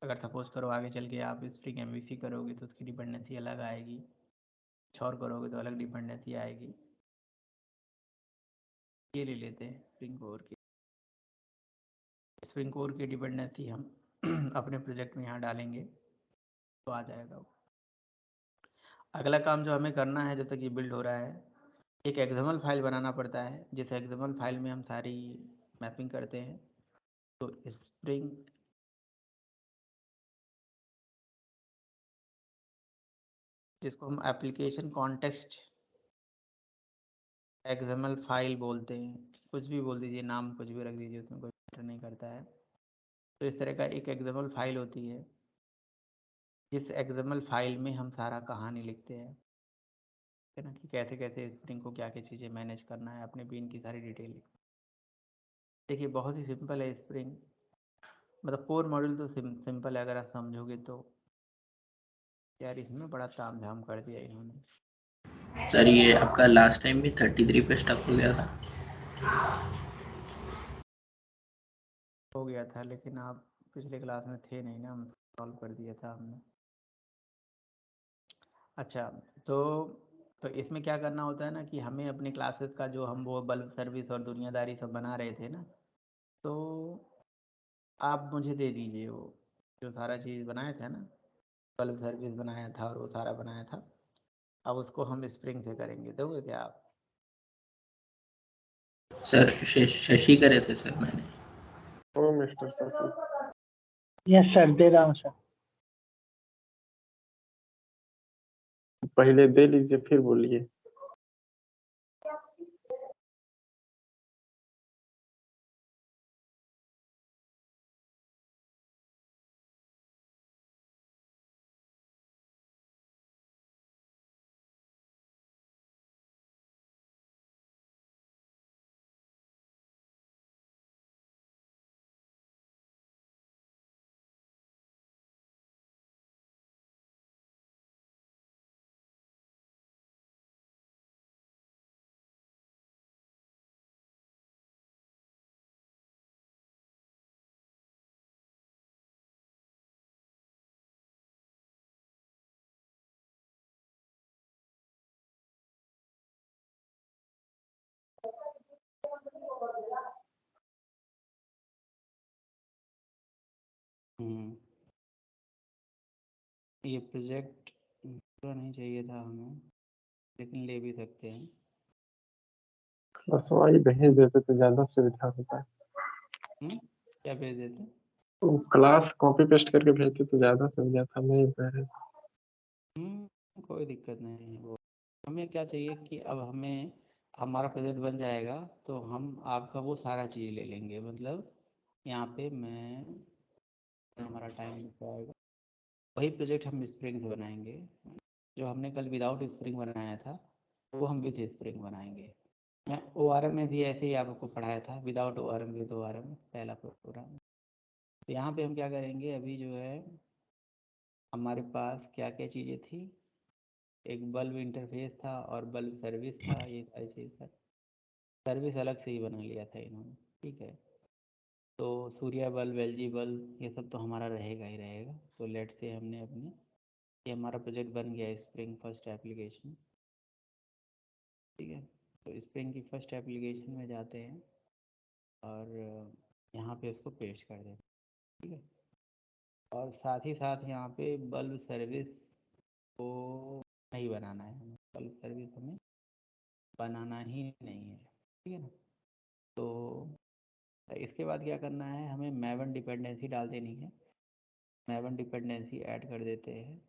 अगर सपोज करो आगे चल के आप स्प्रिंग एमवीसी करोगे तो उसकी डिपेंडेंसी अलग आएगी, कुछ और करोगे तो अलग डिपेंडेंसी आएगी। ये ले लेते हैं स्प्रिंग कोर की। स्प्रिंग कोर की डिपेंडेंसी हम अपने प्रोजेक्ट में यहाँ डालेंगे तो आ जाएगा वो। अगला काम जो हमें करना है जब तक ये बिल्ड हो रहा है, एक एक्सएमएल फाइल बनाना पड़ता है, जिस एक्सएमएल फाइल में हम सारी मैपिंग करते हैं। तो स्प्रिंग जिसको हम एप्लीकेशन कॉन्टेक्स्ट एक्सएमएल फाइल बोलते हैं, कुछ भी बोल दीजिए, नाम कुछ भी रख दीजिए, उसमें कोई मैटर नहीं करता है। तो इस तरह का एक एक्सएमएल फाइल होती है, जिस एक्सएमएल फाइल में हम सारा कहानी लिखते हैं, है ना, कि कैसे कैसे स्प्रिंग को क्या क्या चीज़ें मैनेज करना है, अपने बीन की सारी डिटेल। देखिए बहुत ही सिंपल है स्प्रिंग, मतलब कोर मॉड्यूल तो सिंपल है अगर आप समझोगे तो। यार इसमें बड़ा ताम झाम कर दिया इन्होंने। सर ये आपका लास्ट टाइम भी 33 पे स्टक हो गया था। हो गया था लेकिन आप पिछले क्लास में थे नहीं ना, हम सॉल्व कर दिया था हमने। अच्छा तो इसमें क्या करना होता है ना कि हमें अपने क्लासेस का जो हम वो बल्ब सर्विस और दुनियादारी सब बना रहे थे ना, तो आप मुझे दे दीजिए वो जो सारा चीज़ बनाया था ना, बल्ब सर्विस बनाया था और वो सारा बनाया था। अब उसको हम स्प्रिंग से करेंगे, दोगे क्या आप? सर शशि करे थे सर मैंने। ओ मिस्टर शशि, यस सर, दे रहा हूँ सर। पहले दे लीजिए फिर बोलिए। ये प्रोजेक्ट पूरा नहीं चाहिए था हमें, लेकिन ले भी सकते हैं। बस वही भेज देते तो ज्यादा सुविधा होता है। क्या भेज देते? क्लास कॉपी पेस्ट करके भेजते तो ज्यादा सुविधा था, नहीं भेजे। कोई दिक्कत नहीं है। वो हमें क्या चाहिए कि अब हमें हमारा प्रोजेक्ट बन जाएगा तो हम आपका वो सारा चीज़ ले लेंगे। मतलब यहाँ पे मैं हमारा टाइम जाएगा, वही प्रोजेक्ट हम स्प्रिंग से बनाएंगे। जो हमने कल विदाउट स्प्रिंग बनाया था वो हम विथ स्प्रिंग बनाएंगे। मैं ORM में भी ऐसे ही आपको पढ़ाया था, विदाउट ORM विद ORM पहला प्रोग्राम। तो यहाँ पे हम क्या करेंगे, अभी जो है हमारे पास क्या क्या चीज़ें थी, एक बल्ब इंटरफेस था और बल्ब सर्विस था, ये सारी चीज़ था। सर्विस अलग से ही बना लिया था इन्होंने, ठीक है। तो सूर्या बल्ब, एलजी बल्ब, ये सब तो हमारा रहेगा ही रहेगा। तो लेट से हमने अपने ये हमारा प्रोजेक्ट बन गया स्प्रिंग फर्स्ट एप्लीकेशन, ठीक है। तो स्प्रिंग की फर्स्ट एप्लीकेशन में जाते हैं और यहाँ पे उसको पेस्ट कर देते हैं, ठीक है। और साथ ही साथ यहाँ पे बल्ब सर्विस को नहीं बनाना है हमें, बल्ब सर्विस हमें बनाना ही नहीं है, ठीक है ना। तो इसके बाद क्या करना है, हमें मैवन डिपेंडेंसी डाल देनी है। मैवन डिपेंडेंसी ऐड कर देते हैं।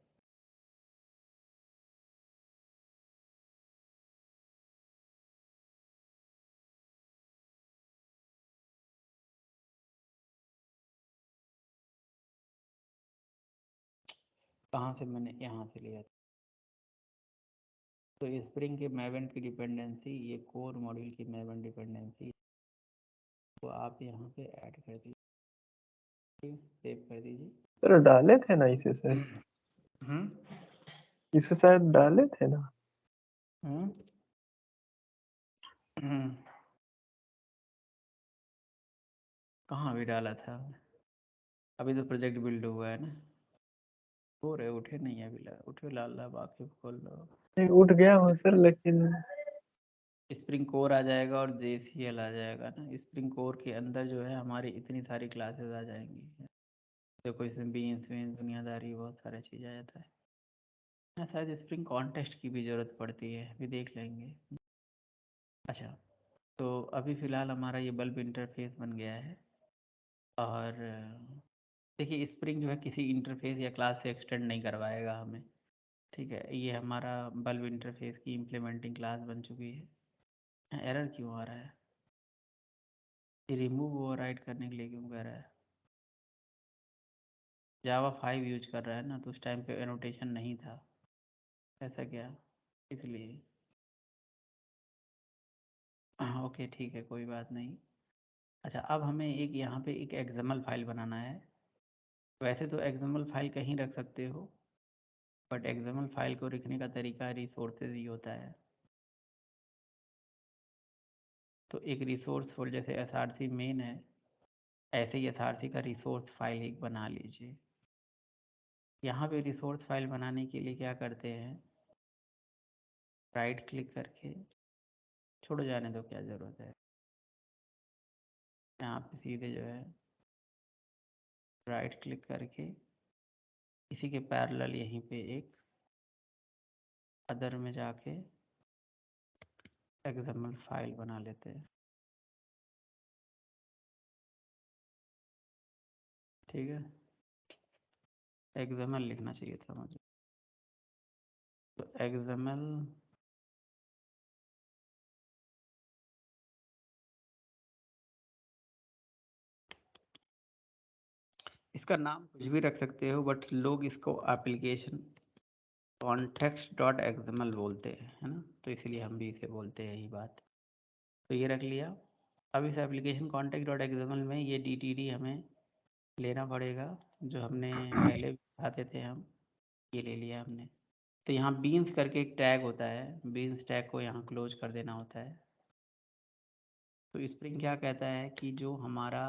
कहाँ से, मैंने यहाँ से लिया। तो स्प्रिंग के मैवन की डिपेंडेंसी, ये कोर मॉड्यूल की मैवन डिपेंडेंसी, तो आप यहाँ पे ऐड कर दीजिए, सेव कर दीजिए। सर डाले थे ना इसे से, इसे शायद डाले थे ना। कहाँ अभी डाला था, अभी तो प्रोजेक्ट बिल्ड हुआ है ना। हो रहे उठे नहीं है अभी, उठे लाल बाकी खोल लो। नहीं, उठ गया हूँ सर, लेकिन स्प्रिंग कोर आ जाएगा और JCL आ जाएगा ना। स्प्रिंग कोर के अंदर जो है हमारी इतनी सारी क्लासेस आ जाएंगी, देखो इसमें बीन्स वीन्स दुनियादारी बहुत सारा चीज़ आ जाता है। शायद स्प्रिंग कॉन्टेस्ट की भी ज़रूरत पड़ती है, अभी देख लेंगे। अच्छा, तो अभी फ़िलहाल हमारा ये बल्ब इंटरफेस बन गया है। और देखिए स्प्रिंग जो है किसी इंटरफेस या क्लास से एक्सटेंड नहीं करवाएगा हमें, ठीक है। ये हमारा बल्ब इंटरफेस की इम्प्लीमेंटिंग क्लास बन चुकी है। एरर क्यों आ रहा है, ये रिमूव ओवरराइड करने के लिए क्यों कह रहा है। जावा 5 यूज कर रहा है ना, तो उस टाइम पे एनोटेशन नहीं था, ऐसा क्या, इसलिए। ओके ठीक है, कोई बात नहीं। अच्छा, अब हमें एक यहाँ पे एक एक्सएमएल फाइल बनाना है। वैसे तो एक्सएमएल फाइल कहीं रख सकते हो, बट एक्सएमएल फाइल को लिखने का तरीका रिसोर्सेज ही होता है। तो एक रिसोर्स फोल्डर, जैसे SRC मेन है, ऐसे ही SRC का रिसोर्स फाइल एक बना लीजिए। यहाँ पे रिसोर्स फाइल बनाने के लिए क्या करते हैं, राइट क्लिक करके, छोड़ जाने दो, क्या ज़रूरत है। यहाँ पे सीधे जो है राइट क्लिक करके इसी के पैरेलल यहीं पे एक अदर में जाके एक्सएमएल फाइल बना लेते हैं, ठीक है। एक्सएमएल लिखना चाहिए था मुझे, तो एक्सएमएल इसका नाम कुछ भी रख सकते हो, बट लोग इसको एप्लीकेशन context.xml बोलते हैं, है ना, तो इसलिए हम भी इसे बोलते हैं, यही बात। तो ये रख लिया। अब इस एप्लीकेशन context.xml में ये DTD हमें लेना पड़ेगा, जो हमने पहले दिखाते थे हम, ये ले लिया हमने। तो यहाँ बीन्स करके एक टैग होता है, बीन्स टैग को यहाँ क्लोज कर देना होता है। तो स्प्रिंग क्या कहता है कि जो हमारा,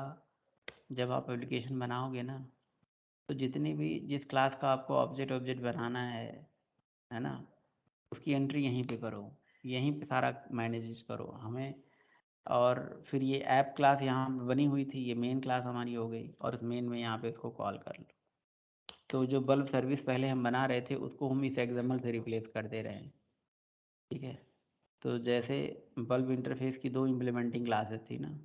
जब आप एप्लीकेशन बनाओगे ना, तो जितनी भी, जिस क्लास का आपको ऑब्जेक्ट बनाना है ना, उसकी एंट्री यहीं पे करो, यहीं पे सारा मैनेज करो हमें। और फिर ये ऐप क्लास यहाँ बनी हुई थी, ये मेन क्लास हमारी हो गई, और उस मेन में यहाँ पे इसको कॉल कर लो। तो जो बल्ब सर्विस पहले हम बना रहे थे, उसको हम इस एक्सएमएल से रिप्लेस कर दे रहे हैं, ठीक है। तो जैसे बल्ब इंटरफेस की 2 इम्प्लीमेंटिंग क्लासेस थी ना,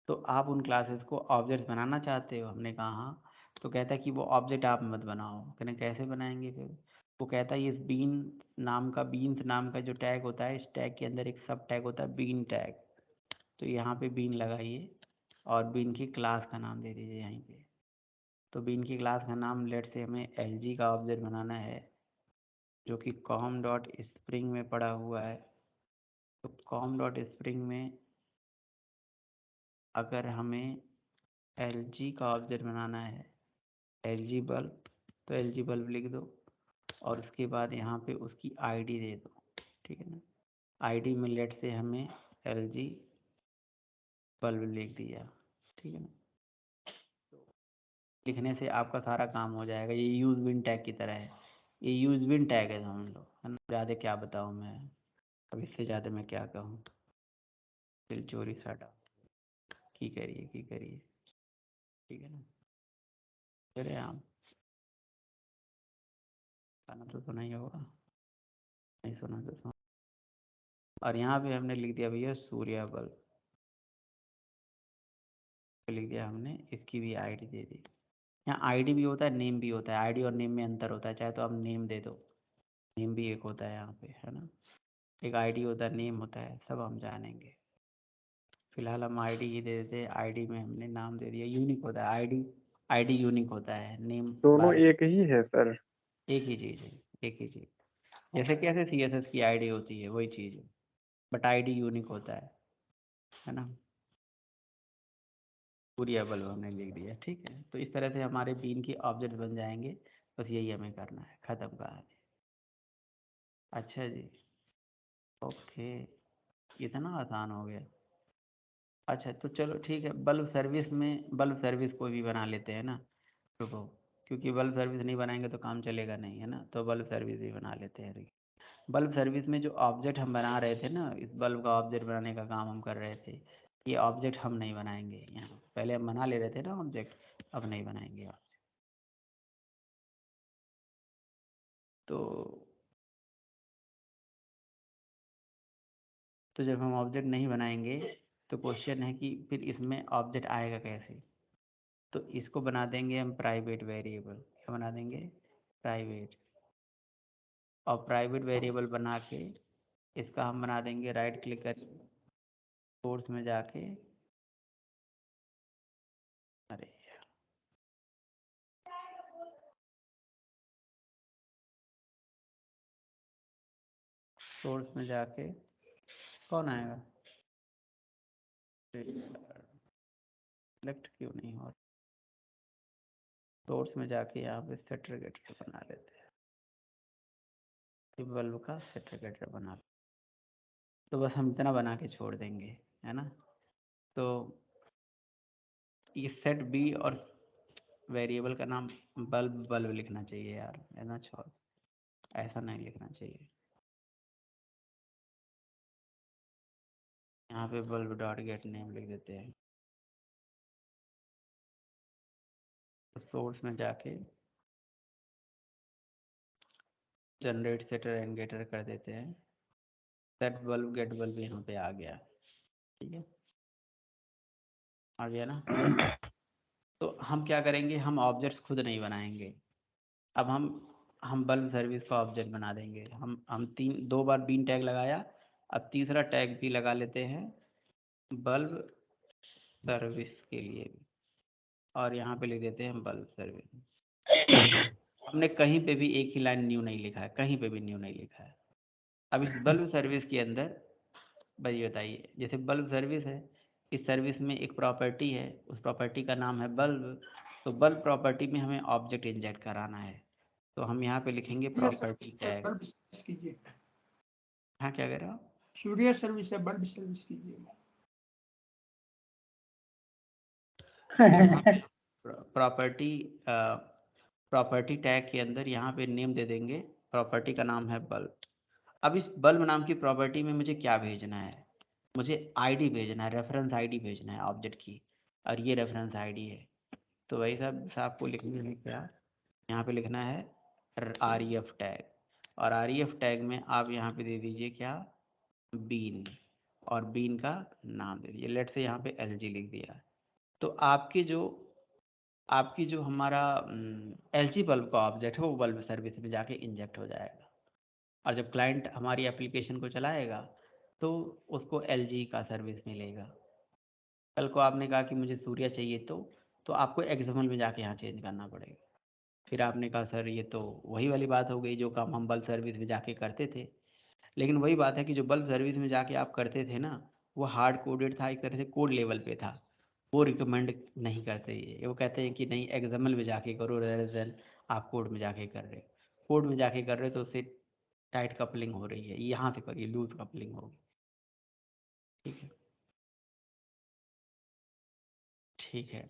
तो आप उन क्लासेस को ऑब्जेक्ट बनाना चाहते हो, हमने कहा हाँ। तो कहता है कि वो ऑब्जेक्ट आप मत बनाओ। कहने कैसे बनाएंगे फिर, वो कहता है ये बीन्स नाम का जो टैग होता है, इस टैग के अंदर एक सब टैग होता है बीन टैग। तो यहाँ पे बीन लगाइए और बीन की क्लास का नाम दे दीजिए यहीं पे। तो बीन की क्लास का नाम, लेट से हमें LG का ऑब्जेक्ट बनाना है, जो कि com.spring में पड़ा हुआ है। तो com.spring में अगर हमें LG का ऑब्जेक्ट बनाना है, LG बल्ब, तो LG बल्ब लिख दो, और उसके बाद यहाँ पे उसकी ID दे दो, ठीक है ना। ID में लेट से हमें LG बल्ब लिख दिया, ठीक है ना। लिखने से आपका सारा काम हो जाएगा। ये यूज बिन टैग की तरह है, ये यूज बिन टैग है समझ लो, है ना। ज़्यादा क्या बताऊँ मैं, अब इससे ज़्यादा मैं क्या कहूँ। दिल चोरी साटा की करिए ठीक है ना। चले आप गाना तो सुना ही होगा, नहीं सुना तो सुना। और यहाँ पे हमने लिख दिया भैया सूर्या बल्ब, लिख दिया हमने, इसकी भी आईडी दे दी। यहाँ आईडी भी होता है, नेम भी होता है। आईडी और नेम में अंतर होता है, चाहे तो आप नेम दे दो, नेम भी एक होता है यहाँ पे, है ना। एक आईडी होता है, नेम होता है, सब हम जानेंगे। फिलहाल हम आईडी ही दे देते हैं। आईडी में हमने नाम दे दिया, यूनिक होता है आईडी, आईडी यूनिक होता है, नेम दोनों बाय एक ही है सर। एक ही चीज़ है, एक ही चीज़। जैसे कैसे CSS की आईडी होती है वही चीज़ है, बट आईडी यूनिक होता है ना। पूरी बल्ब हमने लिख दिया, ठीक है। तो इस तरह से हमारे बीन के ऑब्जेक्ट बन जाएंगे, बस यही हमें करना है, ख़त्म कहानी। अच्छा जी, ओके, इतना आसान हो गया। अच्छा तो चलो ठीक है, बल्ब सर्विस में बल्ब सर्विस कोई भी बना लेते हैं ना, रुको, क्योंकि बल्ब सर्विस नहीं बनाएंगे तो काम चलेगा नहीं, है ना। तो बल्ब सर्विस भी बना लेते हैं। बल्ब सर्विस में जो ऑब्जेक्ट हम बना रहे थे ना, इस बल्ब का ऑब्जेक्ट बनाने का काम हम कर रहे थे, ये ऑब्जेक्ट हम नहीं बनाएंगे यहाँ। पहले हम बना ले रहे थे ना ऑब्जेक्ट, अब नहीं बनाएंगे ऑब्जेक्ट। तो जब हम ऑब्जेक्ट नहीं बनाएंगे तो क्वेश्चन है कि फिर इसमें ऑब्जेक्ट आएगा कैसे। तो इसको बना देंगे हम प्राइवेट वेरिएबल। क्या बना देंगे? प्राइवेट। और प्राइवेट वेरिएबल बना के इसका हम बना देंगे, राइट क्लिक कर सोर्स में जाके, अरे सोर्स में जाके कौन आएगा, सेलेक्ट क्यों नहीं हो, सोर्स में जाके यहाँ पे सेटर गेटर बना लेते हैं, बल्ब का सेटर गेटर बना। तो बस हम इतना बना के छोड़ देंगे, है ना। तो ये सेट बी और वेरिएबल का नाम बल्ब बल्ब लिखना चाहिए यार, है ना। छोड़, ऐसा नहीं लिखना चाहिए। यहाँ पे बल्ब डॉट गेट नेम लिख देते हैं। तो सोर्स में जाके जनरेट सेटर एंड गेटर कर देते हैं। सेट बल्ब गेट बल्ब यहाँ पे आ गया, ठीक है, आ गया ना। तो हम क्या करेंगे, हम ऑब्जेक्ट्स खुद नहीं बनाएंगे। अब हम बल्ब सर्विस का ऑब्जेक्ट बना देंगे। हम दो बार बीन टैग लगाया, अब तीसरा टैग भी लगा लेते हैं बल्ब सर्विस के लिए भी, और यहाँ पे लिख देते हैं बल्ब सर्विस। हमने कहीं पे भी एक ही लाइन न्यू नहीं लिखा है, कहीं पे भी न्यू नहीं लिखा है। अब इस बल्ब सर्विस के अंदर भाई बताइए, जैसे बल्ब सर्विस है, इस सर्विस में एक प्रॉपर्टी है, उस प्रॉपर्टी का नाम है बल्ब। तो बल्ब प्रॉपर्टी में हमें ऑब्जेक्ट इंजेक्ट कराना है, तो हम यहाँ पे लिखेंगे प्रॉपर्टी टैग। बल्ब सर्विस कीजिए। हाँ क्या कह रहे हो? सूर्य सर्विस है, बल्ब सर्विस कीजिए। प्रॉपर्टी टैग के अंदर यहाँ पे नेम दे देंगे, प्रॉपर्टी का नाम है बल्ब। अब इस बल्ब नाम की प्रॉपर्टी में मुझे क्या भेजना है, मुझे आईडी भेजना है, रेफरेंस आईडी भेजना है ऑब्जेक्ट की, और ये रेफरेंस आईडी है। तो वही साहब को लिखना है क्या, यहाँ पे लिखना है REF टैग, और REF टैग में आप यहाँ पे दे दीजिए क्या, बीन, और बीन का नाम दे दीजिए, लेट से यहाँ पे LG लिख दिया। तो आपकी जो हमारा LG बल्ब का ऑब्जेक्ट है वो बल्ब सर्विस में जाके इंजेक्ट हो जाएगा, और जब क्लाइंट हमारी एप्लीकेशन को चलाएगा तो उसको LG का सर्विस मिलेगा। कल को आपने कहा कि मुझे सूर्या चाहिए, तो आपको एक्सएमएल में जाके यहाँ चेंज करना पड़ेगा। फिर आपने कहा सर ये तो वही वाली बात हो गई जो काम हम बल्ब सर्विस में जाके करते थे। लेकिन वही बात है कि जो बल्ब सर्विस में जाके आप करते थे ना, वो हार्ड कोडेड था, एक तरह से कोड लेवल पे था, वो रिकमेंड नहीं करते ये वो कहते हैं कि नहीं एक्सएमएल में जाके करो, रेदर देन आप कोड में जाके कर रहे हो। कोड में जाके कर रहे हो तो उससे टाइट कपलिंग हो रही है, यहाँ से करिए लूज कपलिंग होगी, ठीक है, ठीक है।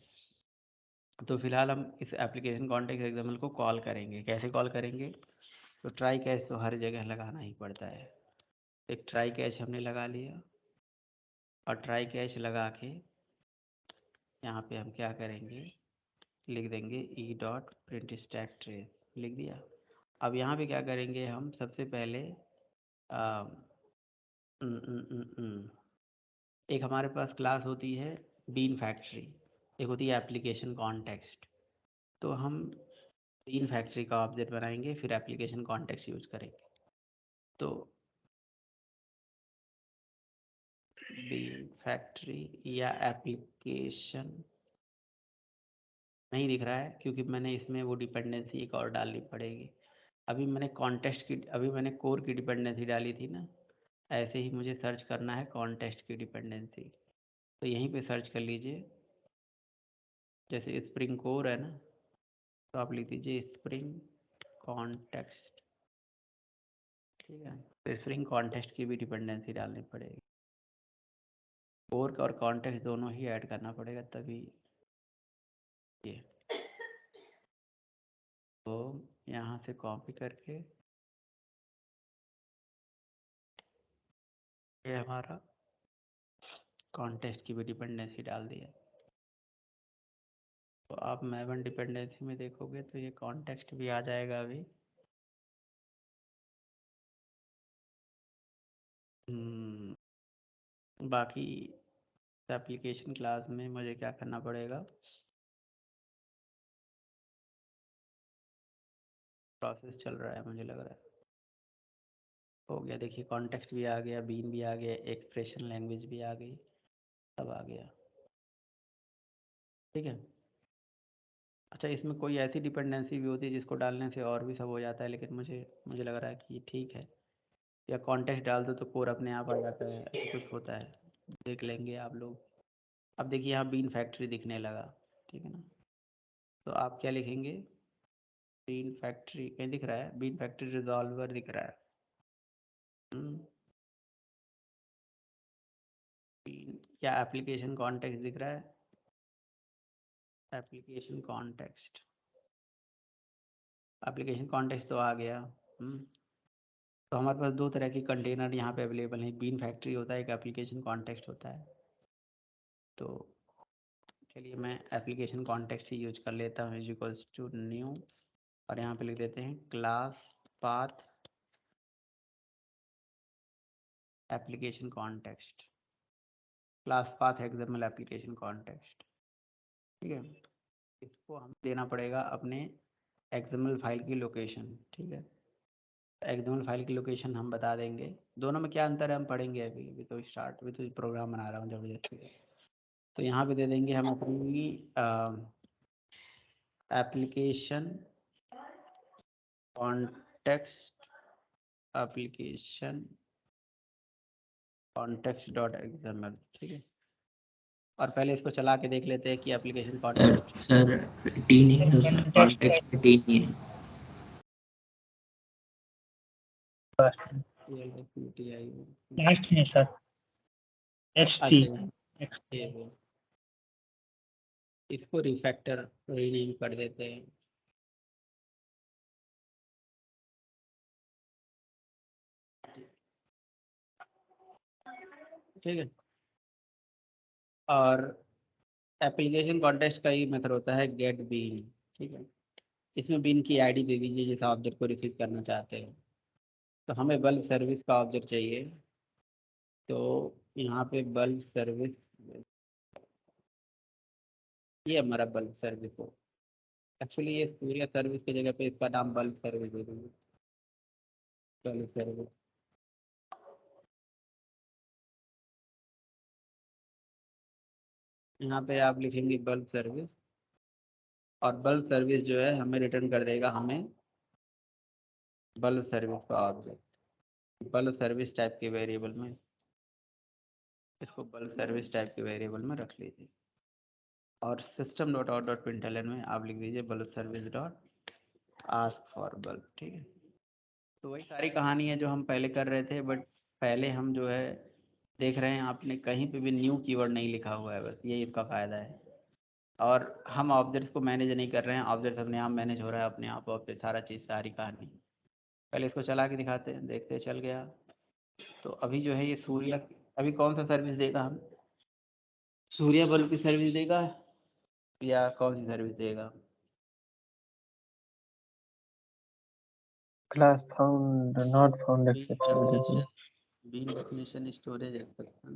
तो फिलहाल हम इस एप्लीकेशन कॉन्टेक्स्ट एक्सएमएल को कॉल करेंगे। कैसे कॉल करेंगे? तो ट्राई कैच तो हर जगह लगाना ही पड़ता है। एक ट्राई कैच हमने लगा लिया और ट्राई कैच लगा के यहाँ पे हम क्या करेंगे, लिख देंगे E dot print stack trace, लिख दिया। अब यहाँ पे क्या करेंगे हम, सबसे पहले एक हमारे पास क्लास होती है बीन फैक्ट्री, एक होती है एप्लीकेशन कॉन्टेक्स्ट। तो हम बीन फैक्ट्री का ऑब्जेक्ट बनाएंगे, फिर एप्लीकेशन कॉन्टेक्स्ट यूज करेंगे। तो बीन फैक्ट्री या एप्लीकेशन नहीं दिख रहा है क्योंकि मैंने इसमें वो डिपेंडेंसी एक और डालनी पड़ेगी। अभी मैंने कॉन्टेक्स्ट की, अभी मैंने कोर की डिपेंडेंसी डाली थी ना, ऐसे ही मुझे सर्च करना है कॉन्टेक्स्ट की डिपेंडेंसी। तो यहीं पे सर्च कर लीजिए, जैसे स्प्रिंग कोर है ना, तो आप लिख दीजिए स्प्रिंग कॉन्टेक्स्ट, ठीक है। तो स्प्रिंग कॉन्टेक्स्ट की भी डिपेंडेंसी डालनी पड़ेगी, कोर और कॉन्टेक्स्ट दोनों ही ऐड करना पड़ेगा तभी ये। तो यहाँ से कॉपी करके ये हमारा कॉन्टेक्स्ट की भी डिपेंडेंसी डाल दिया। तो आप मैवन डिपेंडेंसी में देखोगे तो ये कॉन्टेक्स्ट भी आ जाएगा अभी। बाकी एप्लीकेशन क्लास में मुझे क्या करना पड़ेगा, प्रोसेस चल रहा है मुझे लग रहा है, हो गया। देखिए कॉन्टेक्स्ट भी आ गया, बीन भी आ गया, एक्सप्रेशन लैंग्वेज भी आ गई, सब आ गया, ठीक है। अच्छा, इसमें कोई ऐसी डिपेंडेंसी भी होती है जिसको डालने से और भी सब हो जाता है, लेकिन मुझे लग रहा है कि ठीक है, या कॉन्टेक्स्ट डाल दो तो कोर अपने आप आ जाता है, ऐसा कुछ होता है, देख लेंगे आप लोग। अब देखिए यहाँ बीन फैक्ट्री दिखने लगा, ठीक है ना। तो आप क्या लिखेंगे, बीन फैक्ट्री कहीं दिख रहा है, बीन फैक्ट्री रिजॉल्वर दिख रहा है। क्या एप्लीकेशन कॉन्टेक्स्ट दिख रहा है, एप्लीकेशन कॉन्टेक्स्ट, एप्लीकेशन कॉन्टेक्स्ट तो आ गया। तो हमारे पास दो तरह के कंटेनर यहाँ पे अवेलेबल हैं, बीन फैक्ट्री होता है, एक एप्लीकेशन कॉन्टेक्स्ट होता है। तो चलिए मैं एप्लीकेशन कॉन्टेक्स्ट ही यूज कर लेता हूँ, इक्वल्स टू न्यू, और यहाँ पे लिख देते हैं class path application context, class path XML application context, ठीक है। इसको हम देना पड़ेगा अपने एक्सएमएल फाइल की लोकेशन, ठीक है। एक्सएमएल फाइल की लोकेशन हम बता देंगे, दोनों में क्या अंतर है हम पढ़ेंगे, अभी तो स्टार्ट, अभी तो प्रोग्राम बना रहा हूँ जबरदस्ती। तो यहाँ पे दे देंगे हम अपनी application context, application context dot XML, ठीक है। और पहले इसको चला के देख लेते हैं कि एप्लीकेशन कॉन्टेक्स्ट सर टी नहीं है उसमें, कॉन्टेक्स्ट में टी नहीं है। लास्ट में सर अच्छा, इसको रिफैक्टर रीनेम कर देते हैं, ठीक है। और एप्लीकेशन कॉन्टेक्स्ट का ही मेथड होता है गेट बीन, ठीक है। इसमें बीन की आईडी दे दीजिए जिस ऑब्जेक्ट को रिसीव करना चाहते हैं। तो हमें बल्क सर्विस का ऑब्जेक्ट चाहिए, तो यहाँ पे बल्क सर्विस, ये हमारा बल्क सर्विस हो। एक्चुअली ये सूर्य सर्विस की जगह पे इसका नाम बल्क सर्विस दे देंगे, बल्क सर्विस। यहाँ पे आप लिखेंगे बल्क सर्विस, और बल्क सर्विस जो है हमें रिटर्न कर देगा हमें बल्क सर्विस का ऑब्जेक्ट, बल्क सर्विस टाइप के वेरिएबल में, इसको बल्क सर्विस टाइप के वेरिएबल में रख लीजिए। और system dot out dot println में आप लिख दीजिए bulk service dot ask for bulk, ठीक है। तो वही सारी कहानी है जो हम पहले कर रहे थे, बट पहले हम जो है देख रहे हैं आपने कहीं पे भी न्यू कीवर्ड नहीं लिखा हुआ है, बस ये इसका फ़ायदा है। और हम ऑब्जेक्ट्स को मैनेज नहीं कर रहे हैं, ऑब्जेक्ट अपने आप मैनेज हो रहा है, अपने आप ऑब्जेक्ट सारा चीज़ सारी कहानी। पहले इसको चला के दिखाते हैं, देखते हैं चल गया। तो अभी जो है ये सूर्य अभी कौन सा सर्विस देगा, हम सूर्य बल्ब की सर्विस देगा या कौन सी सर्विस देगा? Class found not found exception. Bean definition storage exception,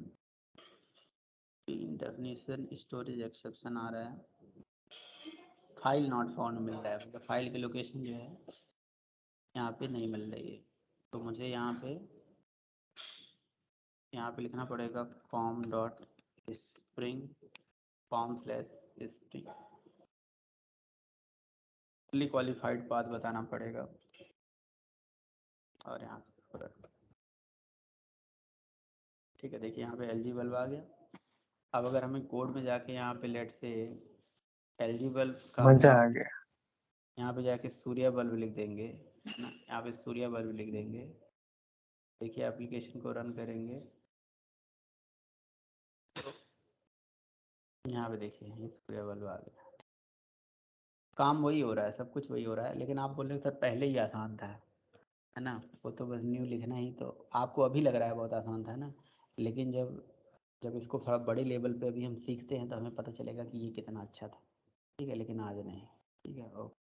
bean definition storage exception आ रहा है, फाइल नॉट फाउंड मिल रहा है, मतलब फाइल की लोकेशन जो है यहाँ पे नहीं मिल रही है। तो मुझे यहाँ पे लिखना पड़ेगा form dot spring form spring, fully qualified path बताना पड़ेगा। और यहाँ पे ठीक है, देखिए यहाँ पे एलजी बल्ब आ गया। अब अगर हमें कोड में जाके यहाँ पे लेट से एलजी बल्ब का मजा आ गया। यहाँ पे जाके सूर्य बल्ब लिख देंगे है ना, यहाँ पे सूर्य बल्ब लिख देंगे। देखिए एप्लीकेशन को रन करेंगे, यहाँ पे देखिए ये सूर्य बल्ब आ गया। काम वही हो रहा है, सब कुछ वही हो रहा है, लेकिन आप बोल रहे हो सर पहले ही आसान था, है ना, वो तो बस न्यू लिखना ही। तो आपको अभी लग रहा है बहुत आसान था ना, लेकिन जब इसको थोड़ा बड़े लेवल पे अभी हम सीखते हैं तो हमें पता चलेगा कि ये कितना अच्छा था। ठीक है, लेकिन आज नहीं। ठीक है, ओके।